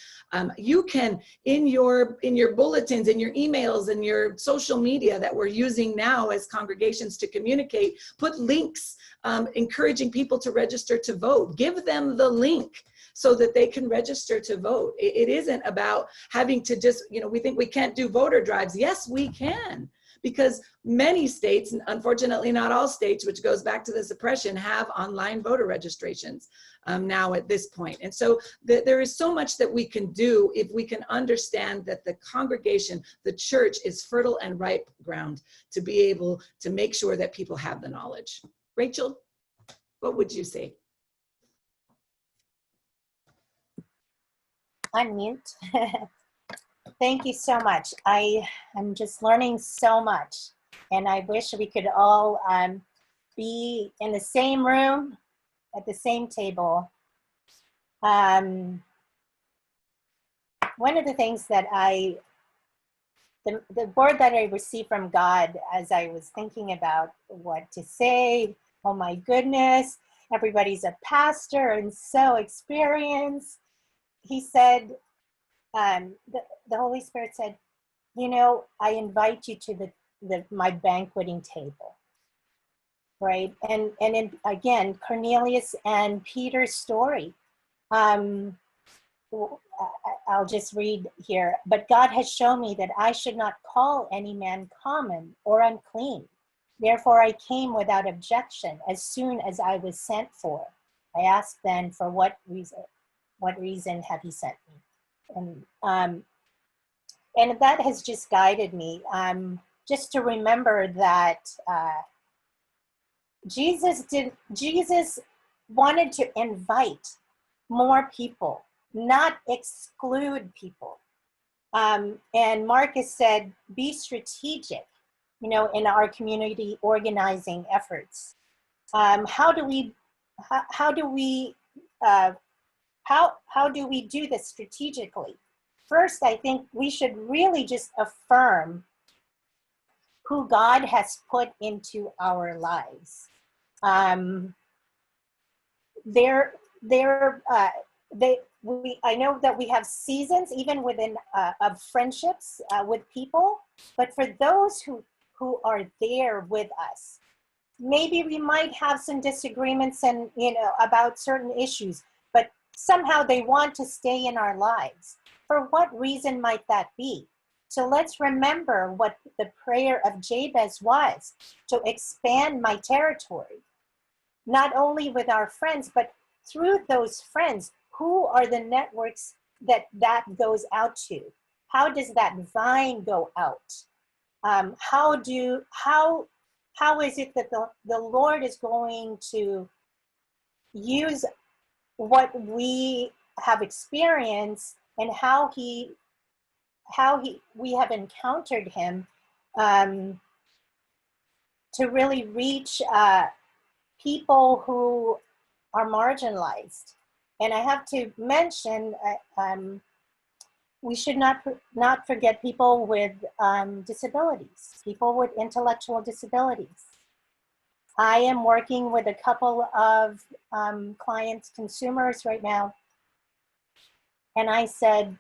You can, in your bulletins, in your emails, in your social media that we're using now as congregations to communicate, put links encouraging people to register to vote. Give them the link so that they can register to vote. It isn't about having to just, we think we can't do voter drives. Yes, we can. Because many states, and unfortunately not all states, which goes back to the suppression, have online voter registrations now at this point. And so there is so much that we can do if we can understand that the congregation, the church, is fertile and ripe ground to be able to make sure that people have the knowledge. Rachel, what would you say? Unmute. Thank you so much. I'm just learning so much, and I wish we could all be in the same room at the same table. One of the things that the word that I received from God as I was thinking about what to say, oh my goodness, everybody's a pastor and so experienced. He said, the Holy Spirit said, I invite you to my banqueting table, right? And again, Cornelius and Peter's story. I'll just read here. But God has shown me that I should not call any man common or unclean. Therefore I came without objection as soon as I was sent for. I asked then, for what reason have you sent me? And that has just guided me, just to remember that Jesus wanted to invite more people, not exclude people. And Marcus said, be strategic, in our community organizing efforts. How do we do this strategically? First, I think we should really just affirm who God has put into our lives. I know that we have seasons, even within of friendships with people, but for those who are there with us, maybe we might have some disagreements and about certain issues, but somehow they want to stay in our lives. For what reason might that be? So let's remember what the prayer of Jabez was, to expand my territory, not only with our friends, but through those friends. Who are the networks that goes out to? how does that vine go out? How is it that the Lord is going to use what we have experienced and how we have encountered him to really reach people who are marginalized? And I have to mention, we should not forget people with disabilities, people with intellectual disabilities. I am working with a couple of clients, consumers right now, and I said,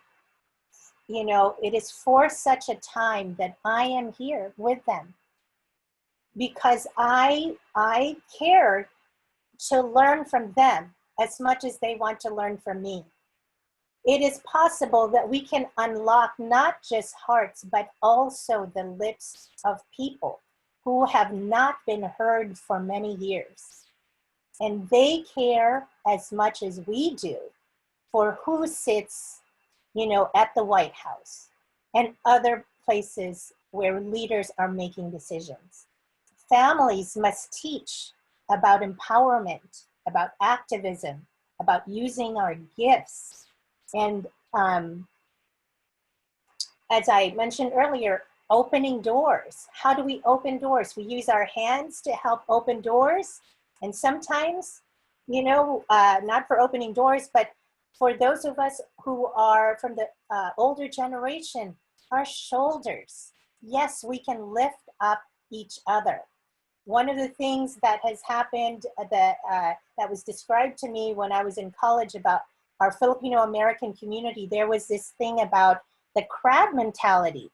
you know, it is for such a time that I am here with them, because I care to learn from them as much as they want to learn from me. It is possible that we can unlock not just hearts, but also the lips of people who have not been heard for many years. And they care as much as we do for who sits, you know, at the White House and other places where leaders are making decisions. Families must teach about empowerment, about activism, about using our gifts. And as I mentioned earlier, opening doors. How do we open doors? We use our hands to help open doors. And sometimes, you know, not for opening doors, but for those of us who are from the older generation, our shoulders. Yes, we can lift up each other. One of the things that has happened that was described to me when I was in college about our Filipino American community, there was this thing about the crab mentality,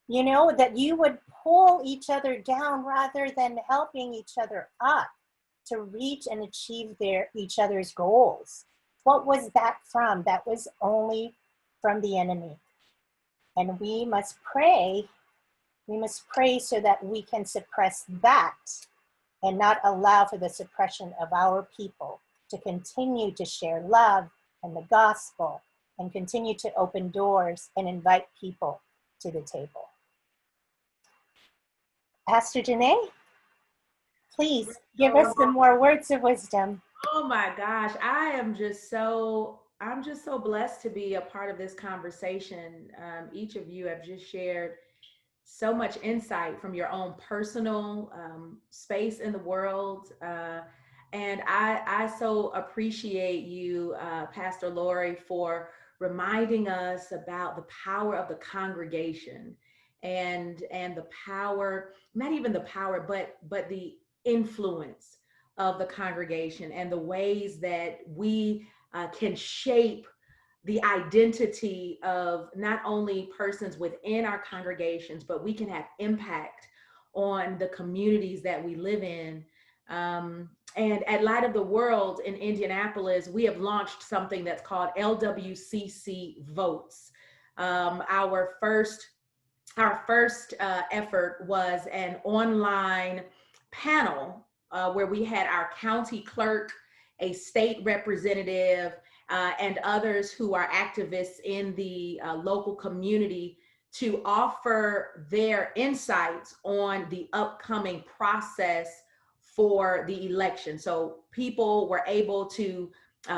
you know, that you would pull each other down rather than helping each other up to reach and achieve each other's goals. What was that from? That was only from the enemy. And we must pray. We must pray so that we can suppress that and not allow for the suppression of our people to continue to share love and the gospel and continue to open doors and invite people to the table. Pastor Janae, please give us some more words of wisdom. Oh my gosh, I'm just so blessed to be a part of this conversation. Each of you have just shared so much insight from your own personal space in the world. And I so appreciate you, Pastor Lori, for reminding us about the power of the congregation and the power, not even the power, but the influence of the congregation and the ways that we can shape the identity of not only persons within our congregations, but we can have impact on the communities that we live in. And at Light of the World in Indianapolis, we have launched something that's called LWCC Votes. Our first effort was an online panel where we had our county clerk, a state representative, and others who are activists in the local community to offer their insights on the upcoming process for the election. So people were able to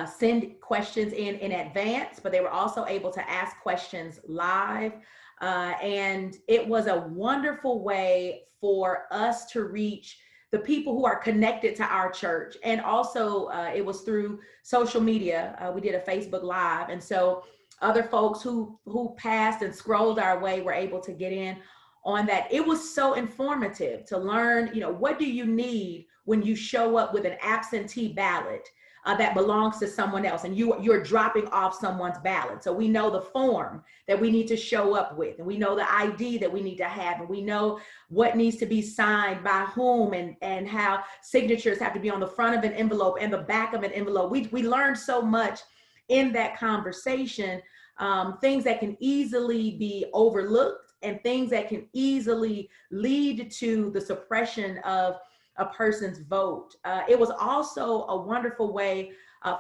send questions in advance, but they were also able to ask questions live. And it was a wonderful way for us to reach the people who are connected to our church. And also it was through social media. We did a Facebook Live. And so other folks who passed and scrolled our way were able to get in on that. It was so informative to learn, you know, what do you need when you show up with an absentee ballot that belongs to someone else, and you're dropping off someone's ballot. So we know the form that we need to show up with, and we know the ID that we need to have, and we know what needs to be signed by whom, and how signatures have to be on the front of an envelope and the back of an envelope. We learned so much in that conversation, things that can easily be overlooked and things that can easily lead to the suppression of a person's vote. It was also a wonderful way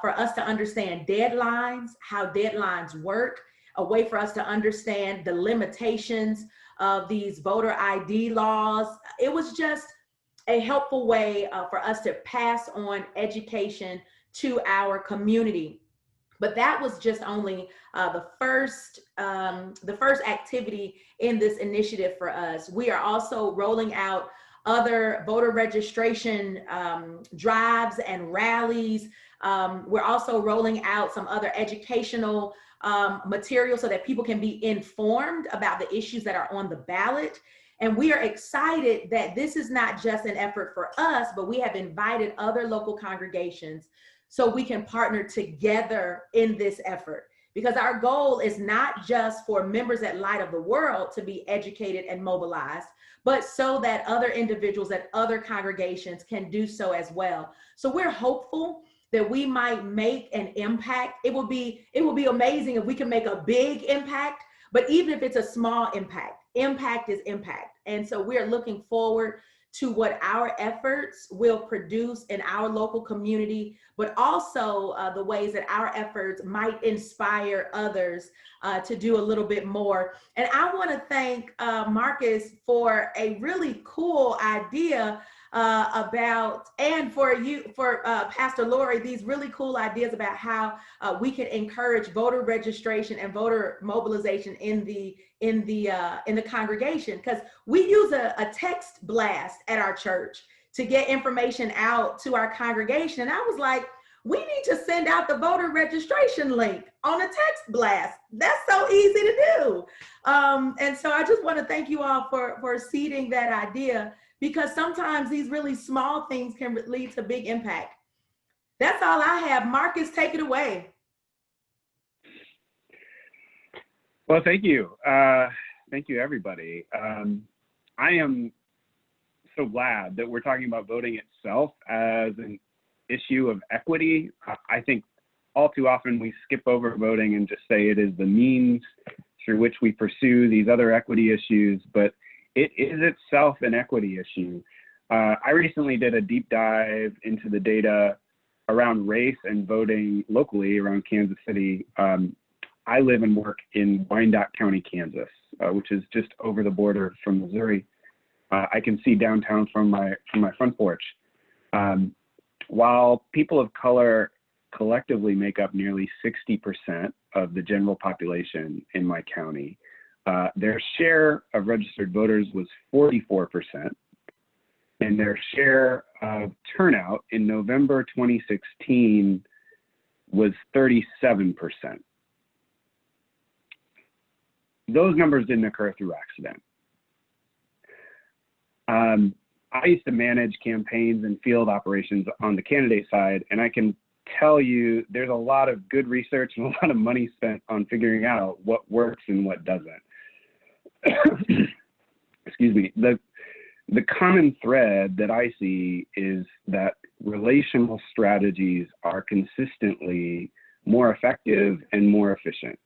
for us to understand deadlines, how deadlines work. a way for us to understand the limitations of these voter ID laws. It was just a helpful way for us to pass on education to our community. But that was just only the first activity in this initiative for us. We are also rolling out other voter registration drives and rallies. We're also rolling out some other educational material so that people can be informed about the issues that are on the ballot. And we are excited that this is not just an effort for us, but we have invited other local congregations so we can partner together in this effort. Because our goal is not just for members at Light of the World to be educated and mobilized, but so that other individuals at other congregations can do so as well. So we're hopeful that we might make an impact. It will be amazing if we can make a big impact, but even if it's a small impact, impact is impact. And so we're looking forward to what our efforts will produce in our local community, but also the ways that our efforts might inspire others to do a little bit more. And I want to thank Marcus for a really cool idea about, and for Pastor Lori, these really cool ideas about how we can encourage voter registration and voter mobilization in the congregation, because we use a text blast at our church to get information out to our congregation. And I was like, we need to send out the voter registration link on a text blast. That's so easy to do. And so I just want to thank you all for seeding that idea, because sometimes these really small things can lead to big impact. That's all I have. Marcus, take it away. Well, thank you. Thank you, everybody. I am so glad that we're talking about voting itself as an issue of equity. I think all too often we skip over voting and just say it is the means through which we pursue these other equity issues, but it is itself an equity issue. I recently did a deep dive into the data around race and voting locally around Kansas City. I live and work in Wyandotte County, Kansas, which is just over the border from Missouri. I can see downtown from my front porch. While people of color collectively make up nearly 60% of the general population in my county, their share of registered voters was 44%, and their share of turnout in November 2016 was 37%. Those numbers didn't occur through accident. I used to manage campaigns and field operations on the candidate side, and I can tell you there's a lot of good research and a lot of money spent on figuring out what works and what doesn't. Excuse me. The common thread that I see is that relational strategies are consistently more effective and more efficient.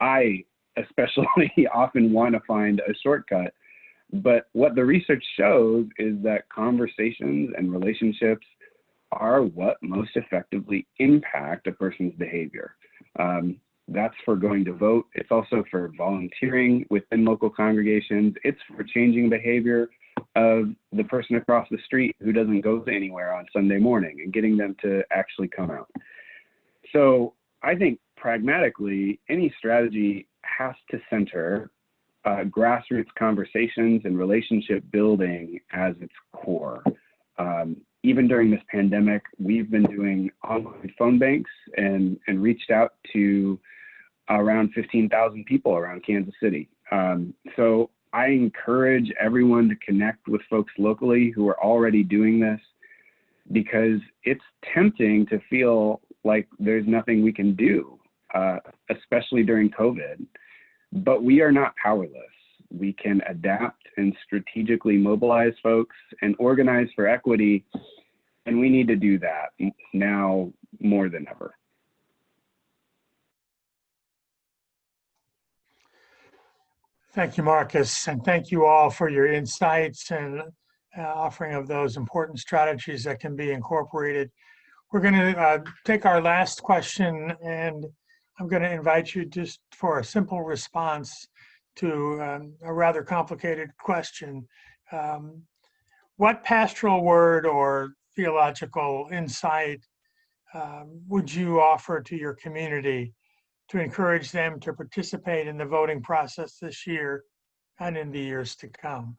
I especially often want to find a shortcut, but what the research shows is that conversations and relationships are what most effectively impact a person's behavior. That's for going to vote. It's also for volunteering within local congregations. It's for changing behavior of the person across the street who doesn't go anywhere on Sunday morning and getting them to actually come out. So I think pragmatically, any strategy has to center grassroots conversations and relationship building as its core. Even during this pandemic, we've been doing online phone banks and reached out to around 15,000 people around Kansas City. So I encourage everyone to connect with folks locally who are already doing this, because it's tempting to feel like there's nothing we can do, especially during COVID. But we are not powerless. We can adapt and strategically mobilize folks and organize for equity, and we need to do that now more than ever. Thank you, Marcus, and thank you all for your insights and offering of those important strategies that can be incorporated. We're going to take our last question, and I'm going to invite you just for a simple response to a rather complicated question. What pastoral word or theological insight would you offer to your community to encourage them to participate in the voting process this year and in the years to come?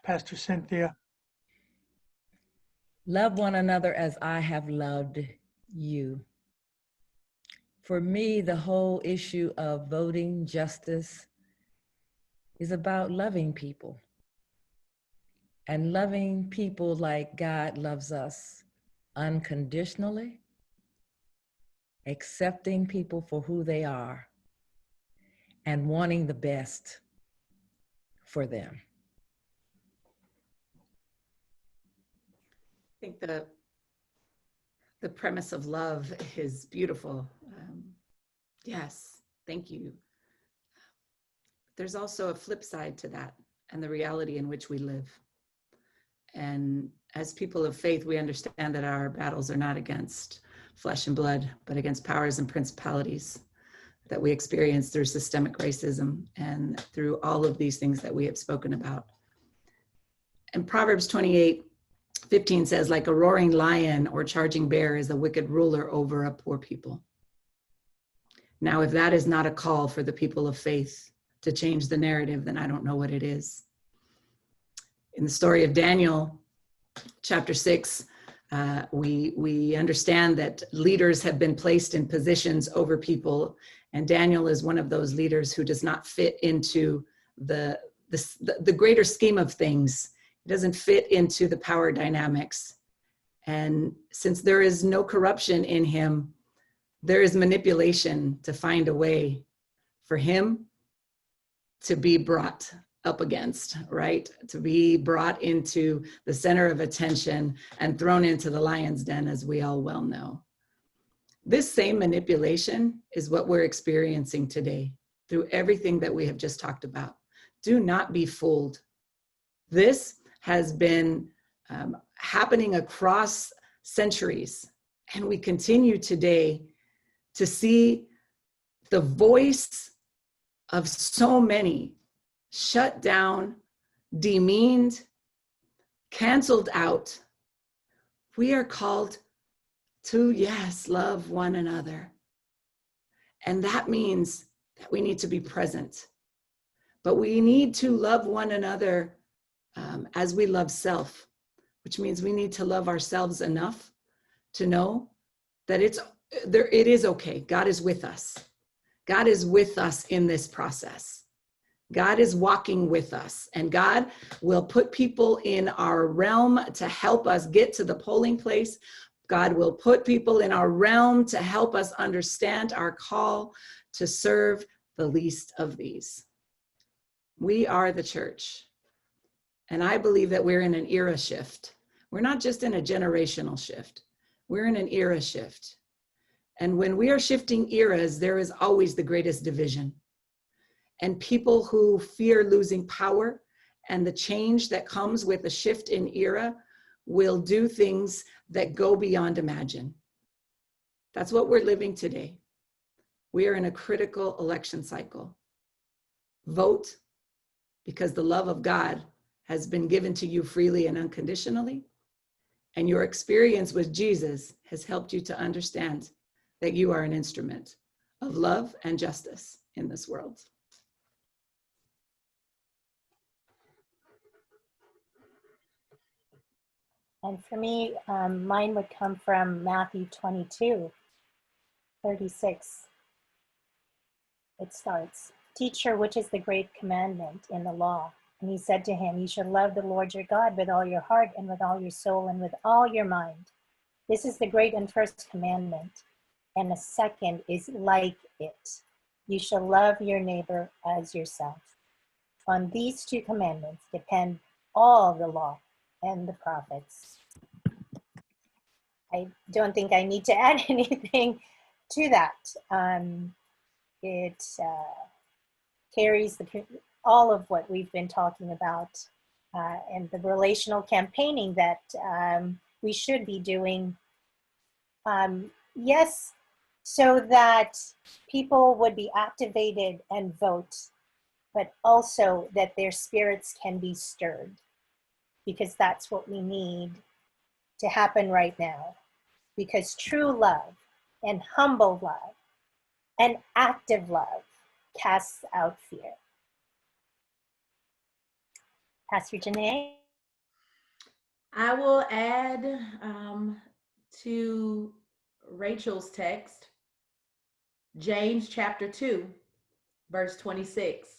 Pastor Cynthia. Love one another as I have loved you. For me, the whole issue of voting justice is about loving people and loving people like God loves us unconditionally, accepting people for who they are, and wanting the best for them. I think the premise of love is beautiful. Yes, thank you. There's also a flip side to that and the reality in which we live. And as people of faith, we understand that our battles are not against flesh and blood, but against powers and principalities that we experience through systemic racism and through all of these things that we have spoken about. And Proverbs 28:15 says, like a roaring lion or charging bear is a wicked ruler over a poor people. Now, if that is not a call for the people of faith to change the narrative, then I don't know what it is. In the story of Daniel, chapter 6, we understand that leaders have been placed in positions over people, and Daniel is one of those leaders who does not fit into the greater scheme of things. It doesn't fit into the power dynamics. And since there is no corruption in him, there is manipulation to find a way for him to be brought up against, right? To be brought into the center of attention and thrown into the lion's den, as we all well know. This same manipulation is what we're experiencing today through everything that we have just talked about. Do not be fooled. This has been happening across centuries, and we continue today to see the voice of so many shut down, demeaned, canceled out. We are called to, yes, love one another. And that means that we need to be present. But we need to love one another as we love self, which means we need to love ourselves enough to know that it is okay. God is with us. God is with us in this process. God is walking with us, and God will put people in our realm to help us get to the polling place. God will put people in our realm to help us understand our call to serve the least of these. We are the church, and I believe that we're in an era shift. We're not just in a generational shift. We're in an era shift. And when we are shifting eras, there is always the greatest division. And people who fear losing power and the change that comes with a shift in era will do things that go beyond imagine. That's what we're living today. We are in a critical election cycle. Vote, because the love of God has been given to you freely and unconditionally. And your experience with Jesus has helped you to understand that you are an instrument of love and justice in this world. And for me, mine would come from Matthew 22:36. It starts, "Teacher, which is the great commandment in the law?" And he said to him, "You shall love the Lord your God with all your heart and with all your soul and with all your mind. This is the great and first commandment. And the second is like it. You shall love your neighbor as yourself. On these two commandments depend all the law and the prophets." I don't think I need to add anything to that. It carries all of what we've been talking about and the relational campaigning that we should be doing. Yes, so that people would be activated and vote, but also that their spirits can be stirred, because that's what we need to happen right now. Because true love and humble love and active love casts out fear. Pastor Janae? I will add to Rachel's text, James chapter 2, verse 26.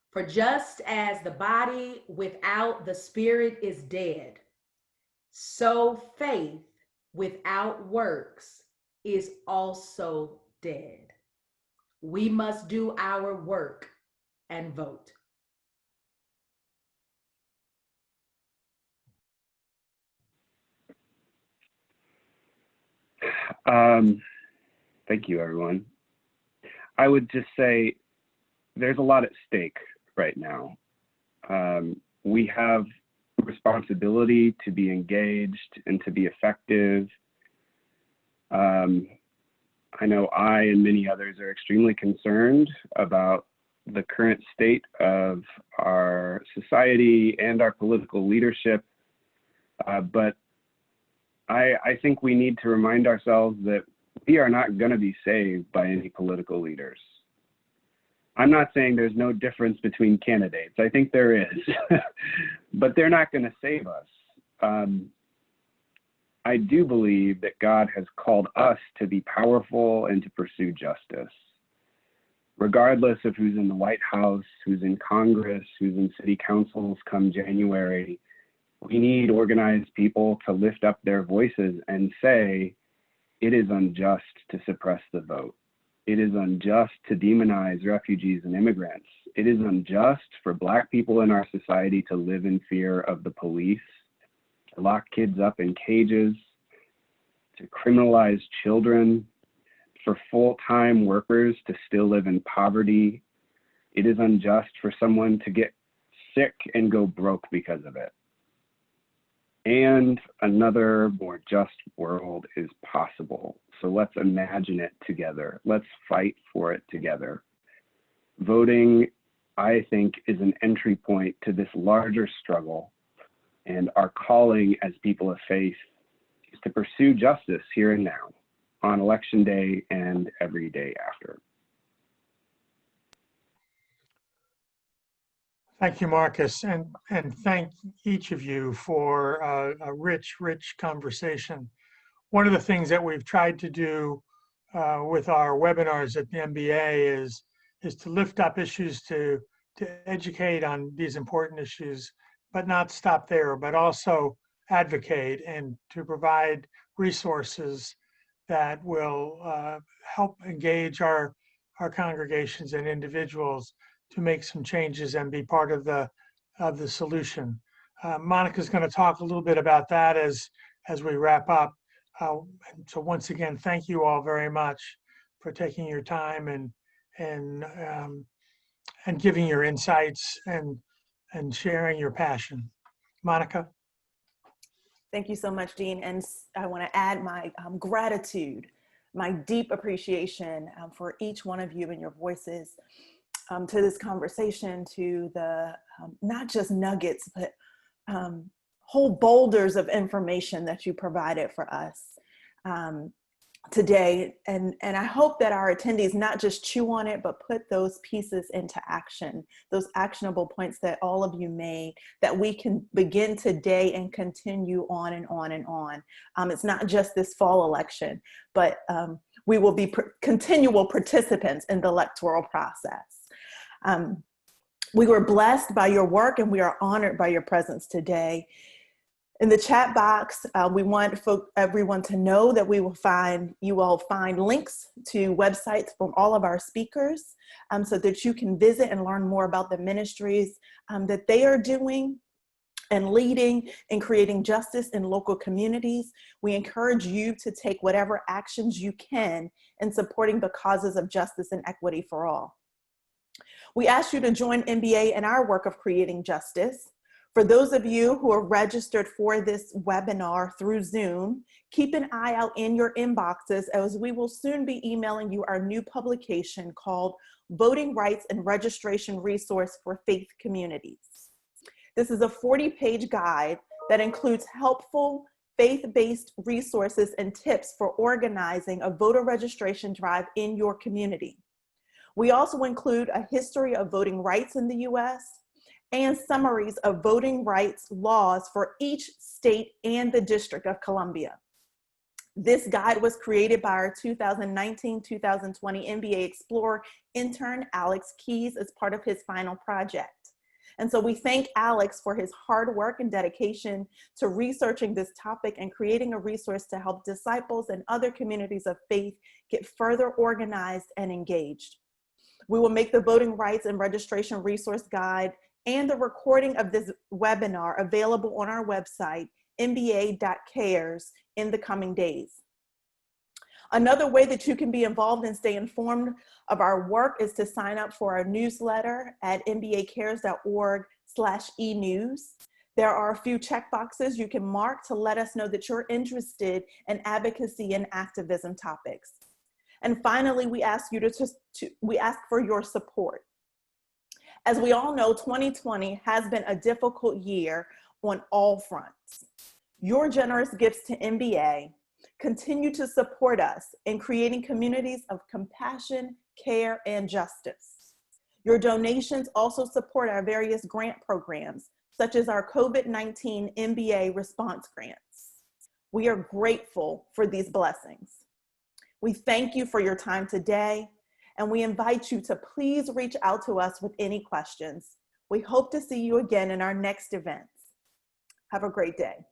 For just as the body without the spirit is dead, so faith without works is also dead. We must do our work and vote. Thank you, everyone. I would just say there's a lot at stake right now. We have responsibility to be engaged and to be effective. I know I and many others are extremely concerned about the current state of our society and our political leadership, but I think we need to remind ourselves that we are not going to be saved by any political leaders. I'm not saying there's no difference between candidates. I think there is, but they're not going to save us. I do believe that God has called us to be powerful and to pursue justice. Regardless of who's in the White House, who's in Congress, who's in city councils come January, we need organized people to lift up their voices and say, it is unjust to suppress the vote. It is unjust to demonize refugees and immigrants. It is unjust for Black people in our society to live in fear of the police, to lock kids up in cages, to criminalize children, for full-time workers to still live in poverty. It is unjust for someone to get sick and go broke because of it. And another more just world is possible. So let's imagine it together. Let's fight for it together. Voting, I think, is an entry point to this larger struggle. And our calling as people of faith is to pursue justice here and now, on Election Day and every day after. Thank you, Marcus, and thank each of you for a rich, rich conversation. One of the things that we've tried to do with our webinars at the MBA is to lift up issues, to educate on these important issues, but not stop there, but also advocate and to provide resources that will help engage our congregations and individuals to make some changes and be part of the solution. Monica's going to talk a little bit about that as we wrap up. So once again, thank you all very much for taking your time and giving your insights and sharing your passion. Monica? Thank you so much, Dean. And I want to add my gratitude, my deep appreciation for each one of you and your voices to this conversation, to the not just nuggets, but whole boulders of information that you provided for us today. And I hope that our attendees not just chew on it, but put those pieces into action, those actionable points that all of you made, that we can begin today and continue on and on and on. It's not just this fall election, but we will be continual participants in the electoral process. We were blessed by your work and we are honored by your presence today. In the chat box, we want for everyone to know that you will find links to websites from all of our speakers so that you can visit and learn more about the ministries that they are doing and leading and creating justice in local communities. We encourage you to take whatever actions you can in supporting the causes of justice and equity for all. We ask you to join MBA in our work of creating justice. For those of you who are registered for this webinar through Zoom, keep an eye out in your inboxes as we will soon be emailing you our new publication called Voting Rights and Registration Resource for Faith Communities. This is a 40-page guide that includes helpful faith-based resources and tips for organizing a voter registration drive in your community. We also include a history of voting rights in the US and summaries of voting rights laws for each state and the District of Columbia. This guide was created by our 2019-2020 MBA Explorer intern, Alex Keys, as part of his final project. And so we thank Alex for his hard work and dedication to researching this topic and creating a resource to help disciples and other communities of faith get further organized and engaged. We will make the Voting Rights and Registration Resource Guide and the recording of this webinar available on our website, mba.cares, in the coming days. Another way that you can be involved and stay informed of our work is to sign up for our newsletter at mbacares.org/e-news. There are a few checkboxes you can mark to let us know that you're interested in advocacy and activism topics. And finally, we ask for your support. As we all know, 2020 has been a difficult year on all fronts. Your generous gifts to MBA continue to support us in creating communities of compassion, care, and justice. Your donations also support our various grant programs, such as our COVID-19 MBA response grants. We are grateful for these blessings. We thank you for your time today, and we invite you to please reach out to us with any questions. We hope to see you again in our next events. Have a great day.